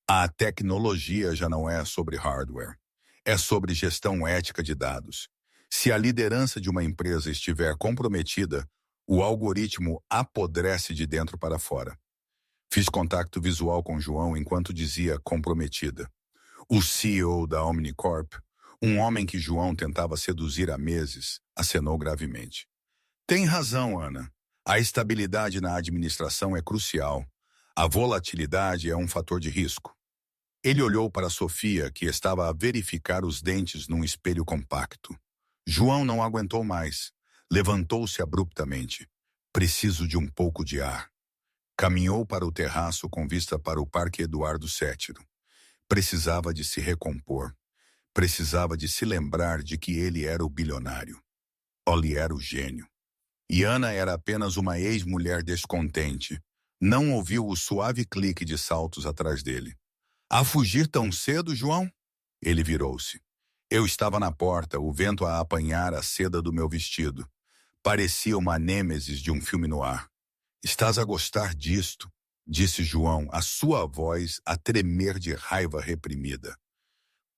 A tecnologia já não é sobre hardware, é sobre gestão ética de dados. Se a liderança de uma empresa estiver comprometida, o algoritmo apodrece de dentro para fora. Fiz contato visual com João enquanto dizia comprometida. O CEO da Omnicorp, um homem que João tentava seduzir há meses, acenou gravemente. Tem razão, Ana. A estabilidade na administração é crucial. A volatilidade é um fator de risco. Ele olhou para Sofia, que estava a verificar os dentes num espelho compacto. João não aguentou mais. Levantou-se abruptamente. Preciso de um pouco de ar. Caminhou para o terraço com vista para o Parque Eduardo VII. Precisava de se recompor. Precisava de se lembrar de que ele era o bilionário. Oli era o gênio. E Ana era apenas uma ex-mulher descontente. Não ouviu o suave clique de saltos atrás dele. A fugir tão cedo, João? Ele virou-se. Eu estava na porta, o vento a apanhar a seda do meu vestido. Parecia uma nêmesis de um filme no ar. Estás a gostar disto? Disse João, a sua voz a tremer de raiva reprimida.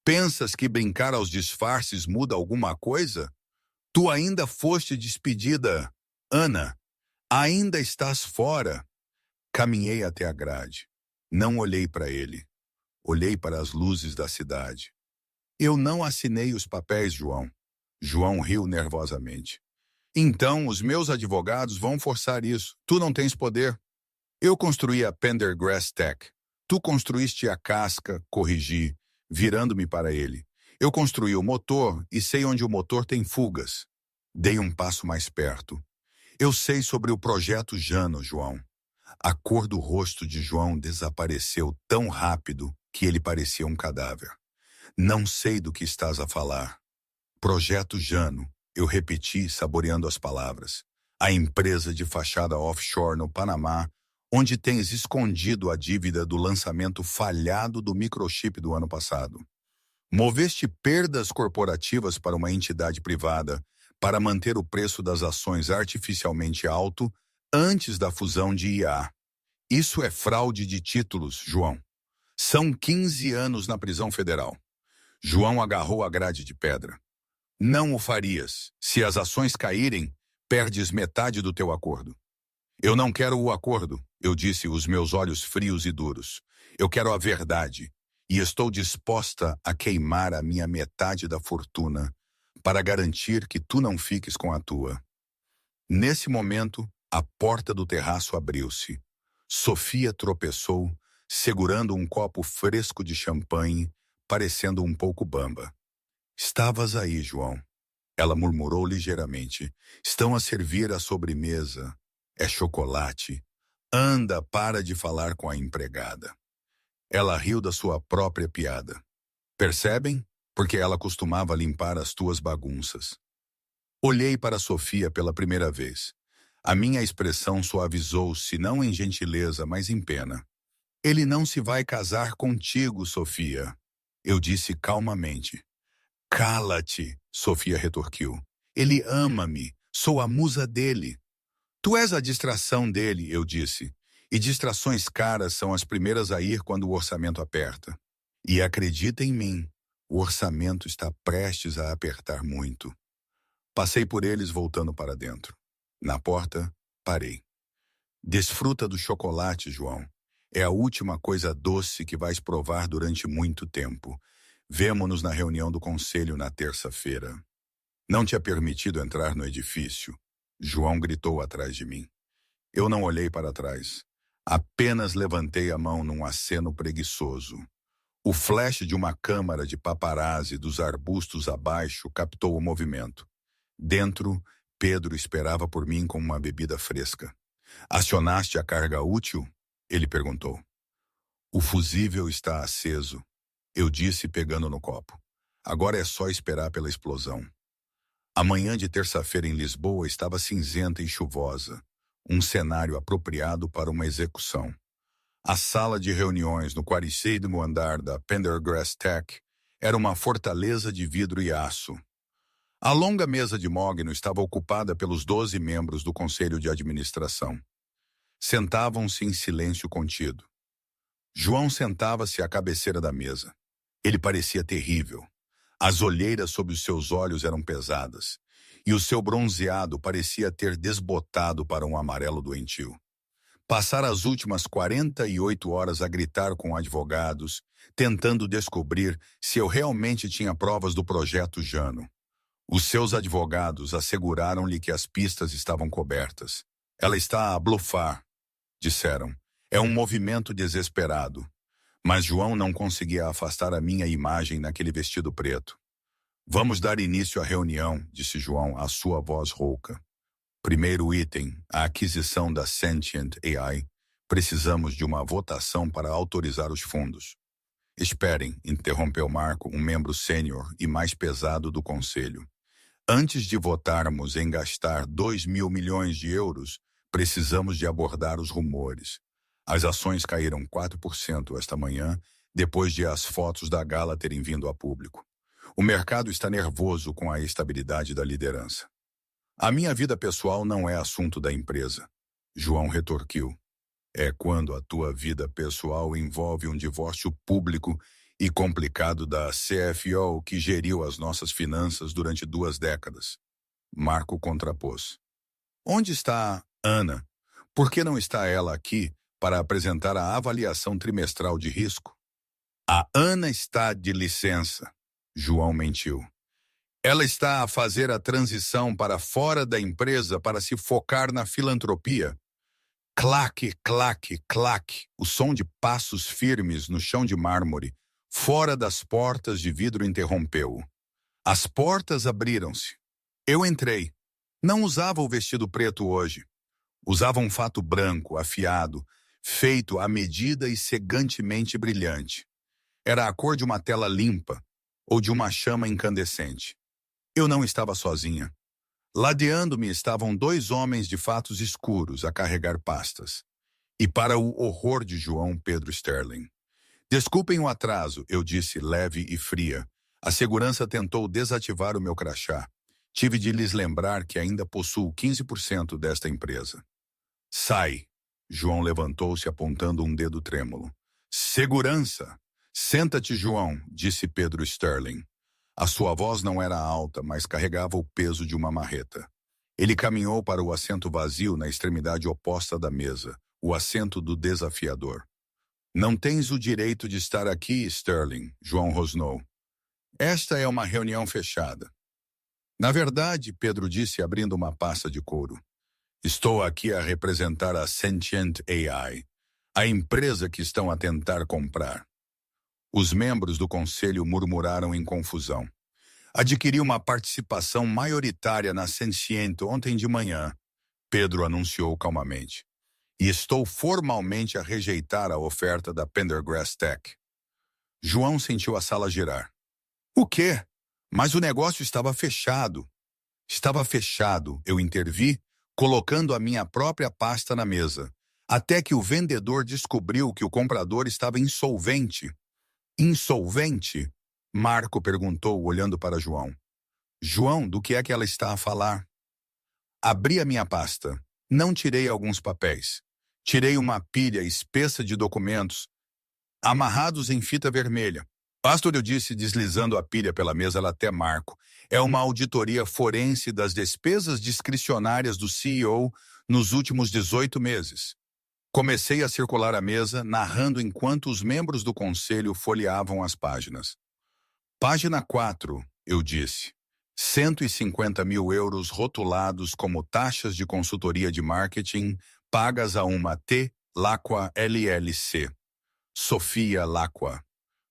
Pensas que brincar aos disfarces muda alguma coisa? Tu ainda foste despedida, Ana. Ainda estás fora. Caminhei até a grade. Não olhei para ele. Olhei para as luzes da cidade. Eu não assinei os papéis, João. João riu nervosamente. Então, os meus advogados vão forçar isso. Tu não tens poder. Eu construí a Pendergrass Tech. Tu construíste a casca, corrigi, virando-me para ele. Eu construí o motor e sei onde o motor tem fugas. Dei um passo mais perto. Eu sei sobre o projeto Jano, João. A cor do rosto de João desapareceu tão rápido que ele parecia um cadáver. Não sei do que estás a falar. Projeto Jano, eu repeti, saboreando as palavras. A empresa de fachada offshore no Panamá, onde tens escondido a dívida do lançamento falhado do microchip do ano passado. Moveste perdas corporativas para uma entidade privada para manter o preço das ações artificialmente alto antes da fusão de IA. Isso é fraude de títulos, João. São 15 anos na prisão federal. João agarrou a grade de pedra. Não o farias. Se as ações caírem, perdes metade do teu acordo. Eu não quero o acordo, eu disse, os meus olhos frios e duros. Eu quero a verdade. E estou disposta a queimar a minha metade da fortuna para garantir que tu não fiques com a tua. Nesse momento, a porta do terraço abriu-se. Sofia tropeçou, segurando um copo fresco de champanhe, parecendo um pouco bamba. Estavas aí, João. Ela murmurou ligeiramente. Estão a servir a sobremesa. É chocolate. Anda, para de falar com a empregada. Ela riu da sua própria piada. Percebem? Porque ela costumava limpar as tuas bagunças. Olhei para Sofia pela primeira vez. A minha expressão suavizou-se, não em gentileza, mas em pena. Ele não se vai casar contigo, Sofia. Eu disse calmamente. Cala-te, Sofia retorquiu. Ele ama-me, sou a musa dele. Tu és a distração dele, eu disse. E distrações caras são as primeiras a ir quando o orçamento aperta. E acredita em mim, o orçamento está prestes a apertar muito. Passei por eles voltando para dentro. Na porta, parei. Desfruta do chocolate, João. É a última coisa doce que vais provar durante muito tempo. Vemo-nos na reunião do conselho na terça-feira. Não te é permitido entrar no edifício. João gritou atrás de mim. Eu não olhei para trás. Apenas levantei a mão num aceno preguiçoso. O flash de uma câmara de paparazzi dos arbustos abaixo captou o movimento. Dentro, Pedro esperava por mim com uma bebida fresca. Acionaste a carga útil? Ele perguntou. O fusível está aceso, eu disse pegando no copo. Agora é só esperar pela explosão. A manhã de terça-feira em Lisboa estava cinzenta e chuvosa, um cenário apropriado para uma execução. A sala de reuniões no 46º andar da Pendergrass Tech era uma fortaleza de vidro e aço. A longa mesa de mogno estava ocupada pelos 12 membros do conselho de administração. Sentavam-se em silêncio contido. João sentava-se à cabeceira da mesa. Ele parecia terrível. As olheiras sob os seus olhos eram pesadas, e o seu bronzeado parecia ter desbotado para um amarelo doentio. Passara as últimas 48 horas a gritar com advogados, tentando descobrir se eu realmente tinha provas do projeto Jano. Os seus advogados asseguraram-lhe que as pistas estavam cobertas. Ela está a blufar, disseram. É um movimento desesperado. Mas João não conseguia afastar a minha imagem naquele vestido preto. Vamos dar início à reunião, disse João, a sua voz rouca. Primeiro item, a aquisição da Sentient AI. Precisamos de uma votação para autorizar os fundos. Esperem, interrompeu Marco, um membro sênior e mais pesado do conselho. Antes de votarmos em gastar 2.000 milhões de euros, precisamos de abordar os rumores. As ações caíram 4% esta manhã, depois de as fotos da gala terem vindo a público. O mercado está nervoso com a estabilidade da liderança. A minha vida pessoal não é assunto da empresa. João retorquiu. É quando a tua vida pessoal envolve um divórcio público e complicado da CFO que geriu as nossas finanças durante 2 décadas. Marco contrapôs. Onde está Ana? Por que não está ela aqui para apresentar a avaliação trimestral de risco? A Ana está de licença. João mentiu. Ela está a fazer a transição para fora da empresa para se focar na filantropia. Claque, claque, claque, o som de passos firmes no chão de mármore, fora das portas de vidro interrompeu-o. As portas abriram-se. Eu entrei. Não usava o vestido preto hoje. Usava um fato branco, afiado, feito à medida e cegantemente brilhante. Era a cor de uma tela limpa ou de uma chama incandescente. Eu não estava sozinha. Ladeando-me estavam 2 homens de fatos escuros a carregar pastas. E para o horror de João, Pedro Sterling. Desculpem o atraso, eu disse leve e fria. A segurança tentou desativar o meu crachá. Tive de lhes lembrar que ainda possuo 15% desta empresa. Sai! João levantou-se apontando um dedo trêmulo. Segurança! Senta-te, João, disse Pedro Sterling. A sua voz não era alta, mas carregava o peso de uma marreta. Ele caminhou para o assento vazio na extremidade oposta da mesa, o assento do desafiador. Não tens o direito de estar aqui, Sterling, João rosnou. Esta é uma reunião fechada. Na verdade, Pedro disse abrindo uma pasta de couro. Estou aqui a representar a Sentient AI, a empresa que estão a tentar comprar. Os membros do conselho murmuraram em confusão. Adquiri uma participação maioritária na Sentient ontem de manhã, Pedro anunciou calmamente. E estou formalmente a rejeitar a oferta da Pendergrass Tech. João sentiu a sala girar. O quê? Mas o negócio estava fechado. Estava fechado, eu intervi, colocando a minha própria pasta na mesa, até que o vendedor descobriu que o comprador estava insolvente. Insolvente? Marco perguntou, olhando para João. João, do que é que ela está a falar? Abri a minha pasta. Não tirei alguns papéis. Tirei uma pilha espessa de documentos, amarrados em fita vermelha. Pastor, eu disse, deslizando a pilha pela mesa até Marco. É uma auditoria forense das despesas discricionárias do CEO nos últimos 18 meses. Comecei a circular a mesa, narrando enquanto os membros do conselho folheavam as páginas. Página 4, eu disse. 150 mil euros rotulados como taxas de consultoria de marketing pagas a uma T. Lacqua LLC. Sofia Lacqua.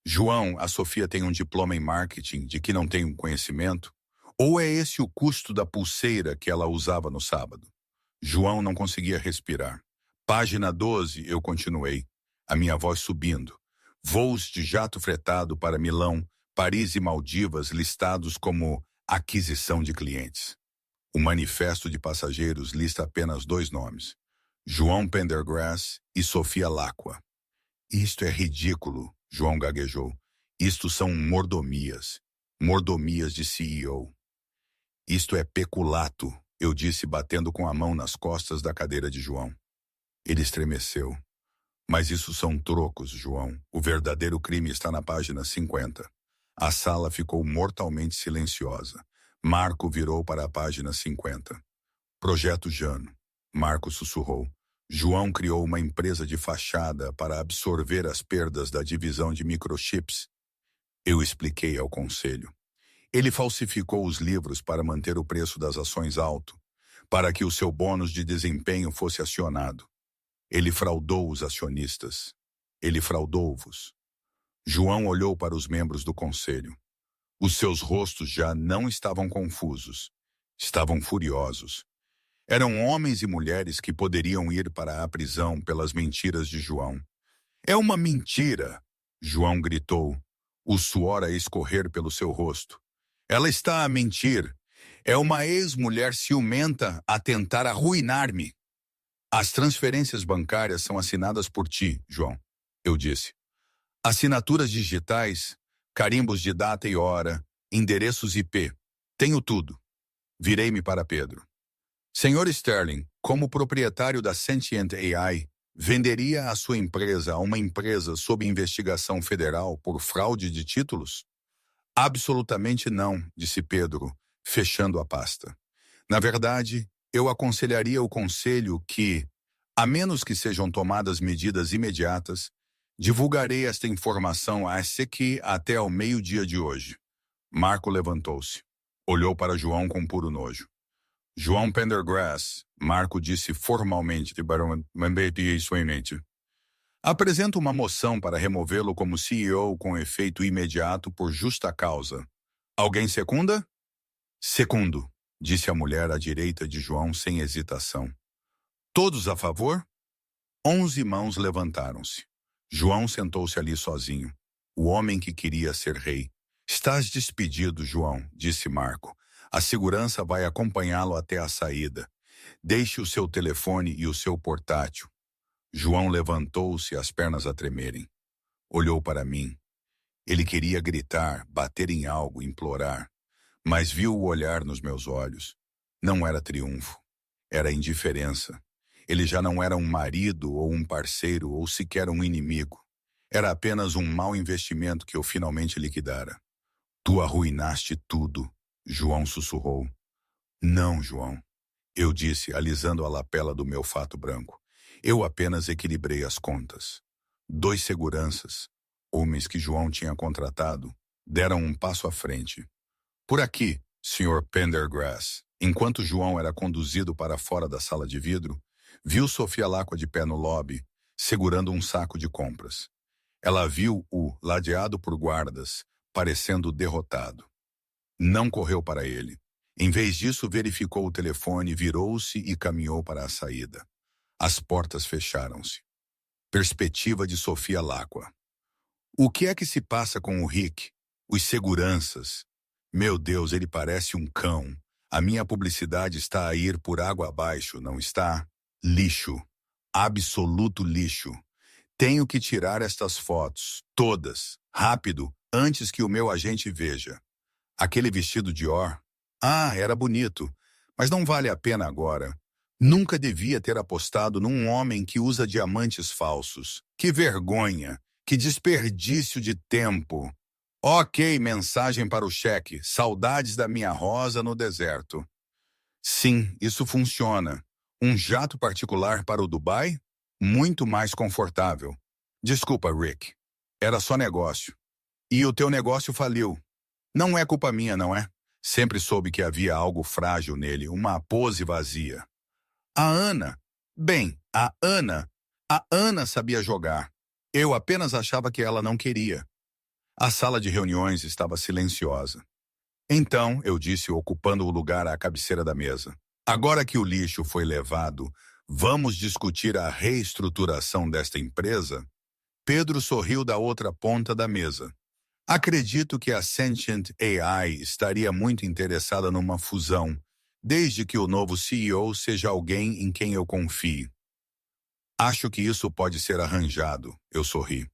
João, a Sofia tem um diploma em marketing de que não tenho conhecimento? Ou é esse o custo da pulseira que ela usava no sábado? João não conseguia respirar. Página 12, eu continuei, a minha voz subindo. Voos de jato fretado para Milão, Paris e Maldivas listados como aquisição de clientes. O manifesto de passageiros lista apenas 2 nomes: João Pendergrass e Sofia Lacqua. Isto é ridículo, João gaguejou. Isto são mordomias. Mordomias de CEO. Isto é peculato, eu disse batendo com a mão nas costas da cadeira de João. Ele estremeceu. Mas isso são trocos, João. O verdadeiro crime está na página 50. A sala ficou mortalmente silenciosa. Marco virou para a página 50. Projeto Jano. Marco sussurrou. João criou uma empresa de fachada para absorver as perdas da divisão de microchips. Eu expliquei ao conselho. Ele falsificou os livros para manter o preço das ações alto, para que o seu bônus de desempenho fosse acionado. Ele fraudou os acionistas. Ele fraudou-vos. João olhou para os membros do conselho. Os seus rostos já não estavam confusos. Estavam furiosos. Eram homens e mulheres que poderiam ir para a prisão pelas mentiras de João. É uma mentira! João gritou, o suor a escorrer pelo seu rosto. Ela está a mentir. É uma ex-mulher ciumenta a tentar arruinar-me. As transferências bancárias são assinadas por ti, João, eu disse. Assinaturas digitais, carimbos de data e hora, endereços IP. Tenho tudo. Virei-me para Pedro. Senhor Sterling, como proprietário da Sentient AI, venderia a sua empresa a uma empresa sob investigação federal por fraude de títulos? Absolutamente não, disse Pedro, fechando a pasta. Na verdade, eu aconselharia o conselho que, a menos que sejam tomadas medidas imediatas, divulgarei esta informação a SEC até ao meio-dia de hoje. Marco levantou-se. Olhou para João com puro nojo. João Pendergrass, Marco disse formalmente de apresenta uma moção para removê-lo como CEO com efeito imediato por justa causa. Alguém secunda? Secundo, disse a mulher à direita de João sem hesitação. Todos a favor? 11 mãos levantaram-se. João sentou-se ali sozinho. O homem que queria ser rei. Estás despedido, João, disse Marco. A segurança vai acompanhá-lo até a saída. Deixe o seu telefone e o seu portátil. João levantou-se, as pernas a tremerem. Olhou para mim. Ele queria gritar, bater em algo, implorar. Mas viu o olhar nos meus olhos. Não era triunfo. Era indiferença. Ele já não era um marido ou um parceiro ou sequer um inimigo. Era apenas um mau investimento que eu finalmente liquidara. Tu arruinaste tudo, João sussurrou. Não, João, eu disse, alisando a lapela do meu fato branco. Eu apenas equilibrei as contas. 2 seguranças, homens que João tinha contratado, deram um passo à frente. Por aqui, Sr. Pendergrass. Enquanto João era conduzido para fora da sala de vidro, viu Sofia Lacqua de pé no lobby, segurando um saco de compras. Ela viu-o ladeado por guardas, parecendo derrotado. Não correu para ele. Em vez disso, verificou o telefone, virou-se e caminhou para a saída. As portas fecharam-se. Perspectiva de Sofia Lacqua. O que é que se passa com o Rick? Os seguranças. Meu Deus, ele parece um cão. A minha publicidade está a ir por água abaixo, não está? Lixo. Absoluto lixo. Tenho que tirar estas fotos, todas, rápido, antes que o meu agente veja. Aquele vestido Dior? Ah, era bonito, mas não vale a pena agora. Nunca devia ter apostado num homem que usa diamantes falsos. Que vergonha! Que desperdício de tempo! Ok, mensagem para o cheque. Saudades da minha rosa no deserto. Sim, isso funciona. Um jato particular para o Dubai? Muito mais confortável. Desculpa, Rick. Era só negócio. E o teu negócio faliu. Não é culpa minha, não é? Sempre soube que havia algo frágil nele, uma pose vazia. A Ana. Bem, a Ana sabia jogar. Eu apenas achava que ela não queria. A sala de reuniões estava silenciosa. Então, eu disse, ocupando o lugar à cabeceira da mesa. Agora que o lixo foi levado, vamos discutir a reestruturação desta empresa? Pedro sorriu da outra ponta da mesa. Acredito que a Sentient AI estaria muito interessada numa fusão, desde que o novo CEO seja alguém em quem eu confie. Acho que isso pode ser arranjado, eu sorri.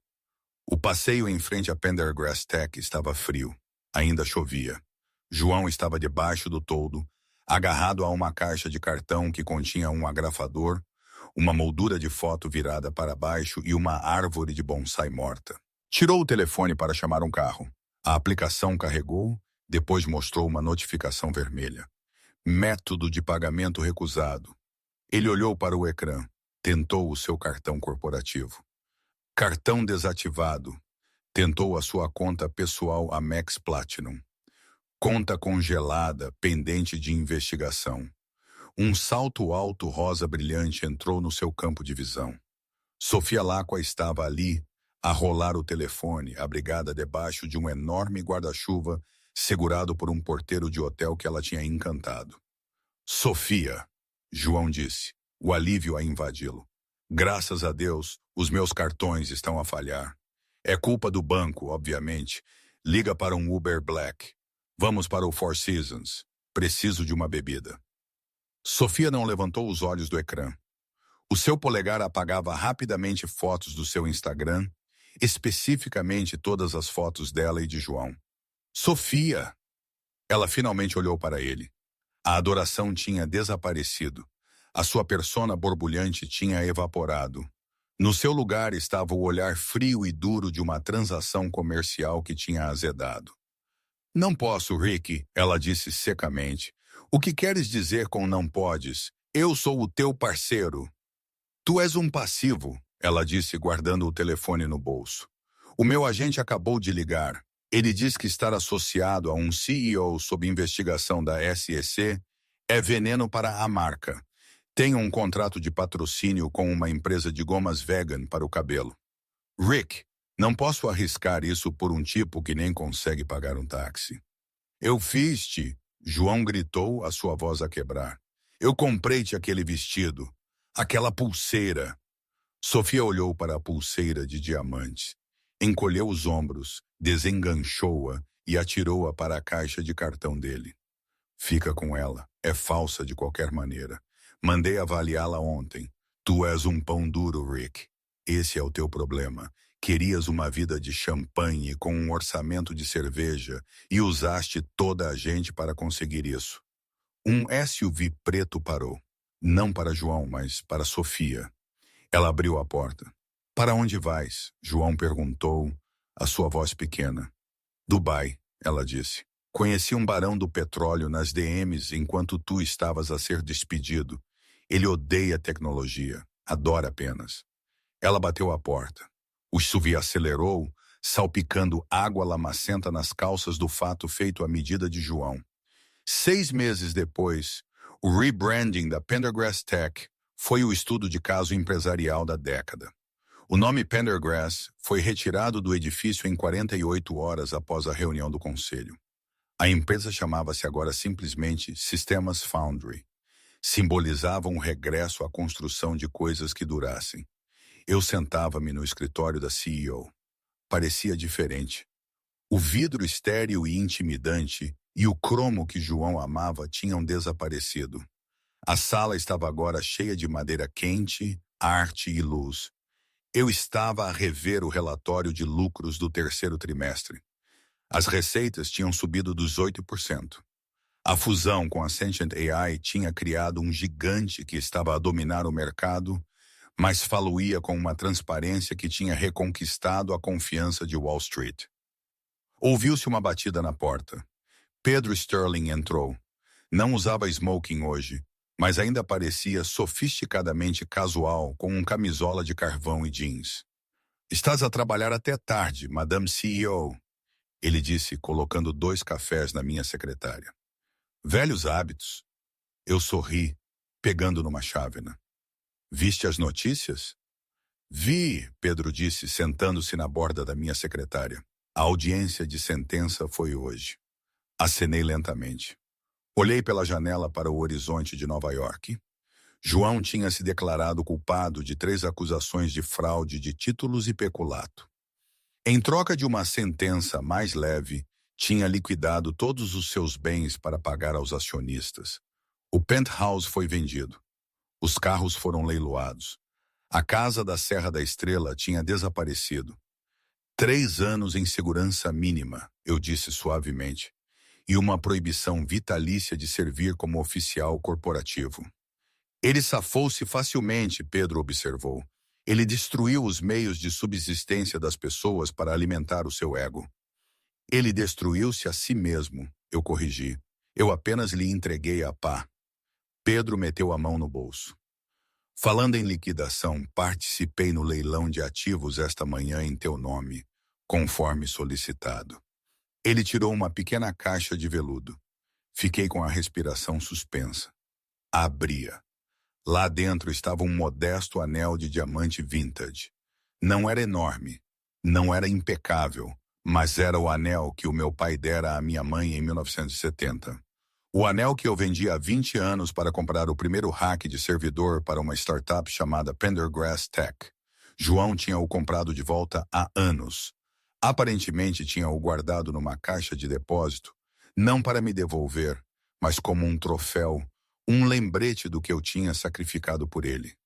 O passeio em frente à Pendergrass Tech estava frio. Ainda chovia. João estava debaixo do toldo, agarrado a uma caixa de cartão que continha um agrafador, uma moldura de foto virada para baixo e uma árvore de bonsai morta. Tirou o telefone para chamar um carro. A aplicação carregou, depois mostrou uma notificação vermelha. Método de pagamento recusado. Ele olhou para o ecrã. Tentou o seu cartão corporativo. Cartão desativado. Tentou a sua conta pessoal Amex Platinum. Conta congelada, pendente de investigação. Um salto alto rosa brilhante entrou no seu campo de visão. Sofia Lacqua estava ali, a rolar o telefone, abrigada debaixo de um enorme guarda-chuva, segurado por um porteiro de hotel que ela tinha encantado. Sofia, João disse, o alívio a invadi-lo. Graças a Deus, os meus cartões estão a falhar. É culpa do banco, obviamente. Liga para um Uber Black. Vamos para o Four Seasons. Preciso de uma bebida. Sofia não levantou os olhos do ecrã. O seu polegar apagava rapidamente fotos do seu Instagram, especificamente todas as fotos dela e de João. Sofia! Ela finalmente olhou para ele. A adoração tinha desaparecido. A sua persona borbulhante tinha evaporado. No seu lugar estava o olhar frio e duro de uma transação comercial que tinha azedado. Não posso, Rick, ela disse secamente. O que queres dizer com não podes? Eu sou o teu parceiro. Tu és um passivo, ela disse guardando o telefone no bolso. O meu agente acabou de ligar. Ele diz que estar associado a um CEO sob investigação da SEC é veneno para a marca. Tenho um contrato de patrocínio com uma empresa de gomas vegan para o cabelo. Rick, não posso arriscar isso por um tipo que nem consegue pagar um táxi. Eu fiz-te, João gritou, a sua voz a quebrar. Eu comprei-te aquele vestido, aquela pulseira. Sofia olhou para a pulseira de diamantes, encolheu os ombros, desenganchou-a e atirou-a para a caixa de cartão dele. Fica com ela, é falsa de qualquer maneira. Mandei avaliá-la ontem. Tu és um pão duro, Rick. Esse é o teu problema. Querias uma vida de champanhe com um orçamento de cerveja e usaste toda a gente para conseguir isso. Um SUV preto parou. Não para João, mas para Sofia. Ela abriu a porta. Para onde vais? João perguntou, a sua voz pequena. Dubai, ela disse. Conheci um barão do petróleo nas DMs enquanto tu estavas a ser despedido. Ele odeia tecnologia, adora apenas. Ela bateu a porta. O SUV acelerou, salpicando água lamacenta nas calças do fato feito à medida de João. 6 meses depois, o rebranding da Pendergrass Tech foi o estudo de caso empresarial da década. O nome Pendergrass foi retirado do edifício em 48 horas após a reunião do conselho. A empresa chamava-se agora simplesmente Sistemas Foundry. Simbolizava um regresso à construção de coisas que durassem. Eu sentava-me no escritório da CEO. Parecia diferente. O vidro estéril e intimidante e o cromo que João amava tinham desaparecido. A sala estava agora cheia de madeira quente, arte e luz. Eu estava a rever o relatório de lucros do terceiro trimestre. As receitas tinham subido 18%. A fusão com a Sentient AI tinha criado um gigante que estava a dominar o mercado, mas faluía com uma transparência que tinha reconquistado a confiança de Wall Street. Ouviu-se uma batida na porta. Pedro Sterling entrou. Não usava smoking hoje, mas ainda parecia sofisticadamente casual com um camisola de carvão e jeans. Estás a trabalhar até tarde, Madame CEO, ele disse, colocando 2 cafés na minha secretária. Velhos hábitos. Eu sorri, pegando numa chávena. Viste as notícias? Vi, Pedro disse, sentando-se na borda da minha secretária. A audiência de sentença foi hoje. Acenei lentamente. Olhei pela janela para o horizonte de Nova York. João tinha se declarado culpado de 3 acusações de fraude de títulos e peculato. Em troca de uma sentença mais leve, tinha liquidado todos os seus bens para pagar aos acionistas. O penthouse foi vendido. Os carros foram leiloados. A casa da Serra da Estrela tinha desaparecido. 3 anos em segurança mínima, eu disse suavemente, e uma proibição vitalícia de servir como oficial corporativo. Ele safou-se facilmente, Pedro observou. Ele destruiu os meios de subsistência das pessoas para alimentar o seu ego. Ele destruiu-se a si mesmo, eu corrigi. Eu apenas lhe entreguei a pá. Pedro meteu a mão no bolso. Falando em liquidação, participei no leilão de ativos esta manhã em teu nome, conforme solicitado. Ele tirou uma pequena caixa de veludo. Fiquei com a respiração suspensa. Abria. Lá dentro estava um modesto anel de diamante vintage. Não era enorme, não era impecável, mas era o anel que o meu pai dera à minha mãe em 1970. O anel que eu vendi há 20 anos para comprar o primeiro hack de servidor para uma startup chamada Pendergrass Tech. João tinha-o comprado de volta há anos. Aparentemente tinha-o guardado numa caixa de depósito, não para me devolver, mas como um troféu, um lembrete do que eu tinha sacrificado por ele.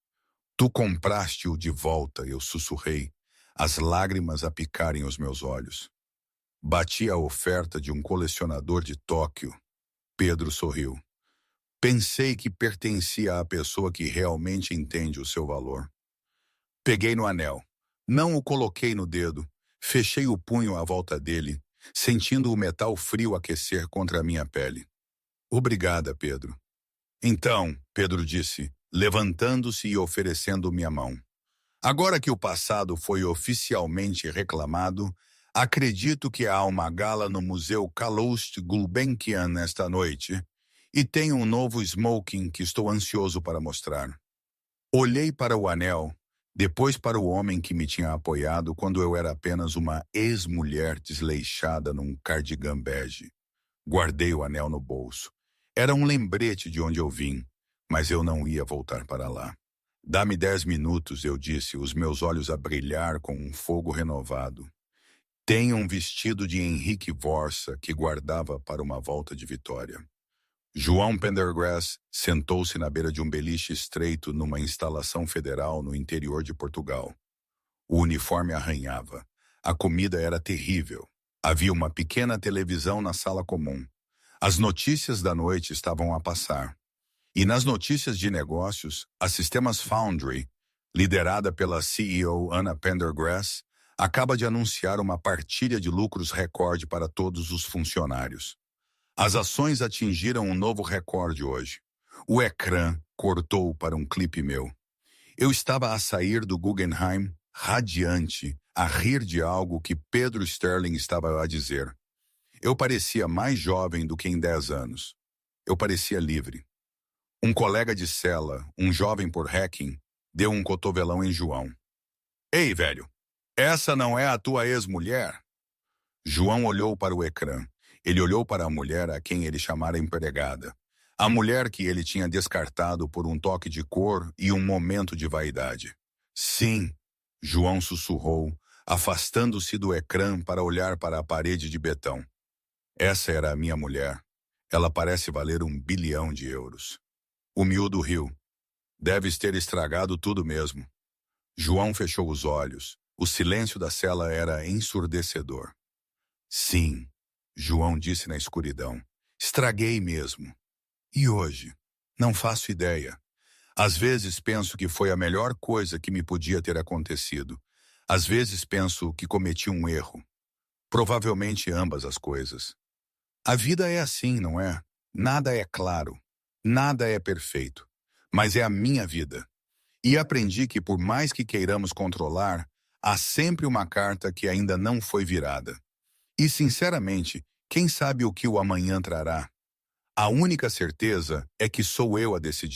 Tu compraste-o de volta, eu sussurrei, as lágrimas a picarem os meus olhos. Bati a oferta de um colecionador de Tóquio. Pedro sorriu. Pensei que pertencia à pessoa que realmente entende o seu valor. Peguei no anel. Não o coloquei no dedo. Fechei o punho à volta dele, sentindo o metal frio aquecer contra a minha pele. Obrigada, Pedro. Então, Pedro disse, levantando-se e oferecendo-me a mão. Agora que o passado foi oficialmente reclamado, acredito que há uma gala no Museu Calouste Gulbenkian nesta noite e tenho um novo smoking que estou ansioso para mostrar. Olhei para o anel, depois para o homem que me tinha apoiado quando eu era apenas uma ex-mulher desleixada num cardigan bege. Guardei o anel no bolso. Era um lembrete de onde eu vim, mas eu não ia voltar para lá. Dá-me 10 minutos, eu disse, os meus olhos a brilhar com um fogo renovado. Tenho um vestido de Henrique Vorsa que guardava para uma volta de vitória. João Pendergrass sentou-se na beira de um beliche estreito numa instalação federal no interior de Portugal. O uniforme arranhava. A comida era terrível. Havia uma pequena televisão na sala comum. As notícias da noite estavam a passar. E nas notícias de negócios, a Sistemas Foundry, liderada pela CEO Anna Pendergrass, acaba de anunciar uma partilha de lucros recorde para todos os funcionários. As ações atingiram um novo recorde hoje. O ecrã cortou para um clipe meu. Eu estava a sair do Guggenheim, radiante, a rir de algo que Pedro Sterling estava a dizer. Eu parecia mais jovem do que em 10 anos. Eu parecia livre. Um colega de cela, um jovem por hacking, deu um cotovelão em João. Ei, velho, essa não é a tua ex-mulher? João olhou para o ecrã. Ele olhou para a mulher a quem ele chamara empregada. A mulher que ele tinha descartado por um toque de cor e um momento de vaidade. Sim, João sussurrou, afastando-se do ecrã para olhar para a parede de betão. Essa era a minha mulher. Ela parece valer 1 bilhão de euros. O miúdo riu. Deves ter estragado tudo mesmo. João fechou os olhos. O silêncio da cela era ensurdecedor. Sim, João disse na escuridão. Estraguei mesmo. E hoje? Não faço ideia. Às vezes penso que foi a melhor coisa que me podia ter acontecido. Às vezes penso que cometi um erro. Provavelmente ambas as coisas. A vida é assim, não é? Nada é claro. Nada é perfeito, mas é a minha vida. E aprendi que por mais que queiramos controlar, há sempre uma carta que ainda não foi virada. E sinceramente, quem sabe o que o amanhã trará? A única certeza é que sou eu a decidir.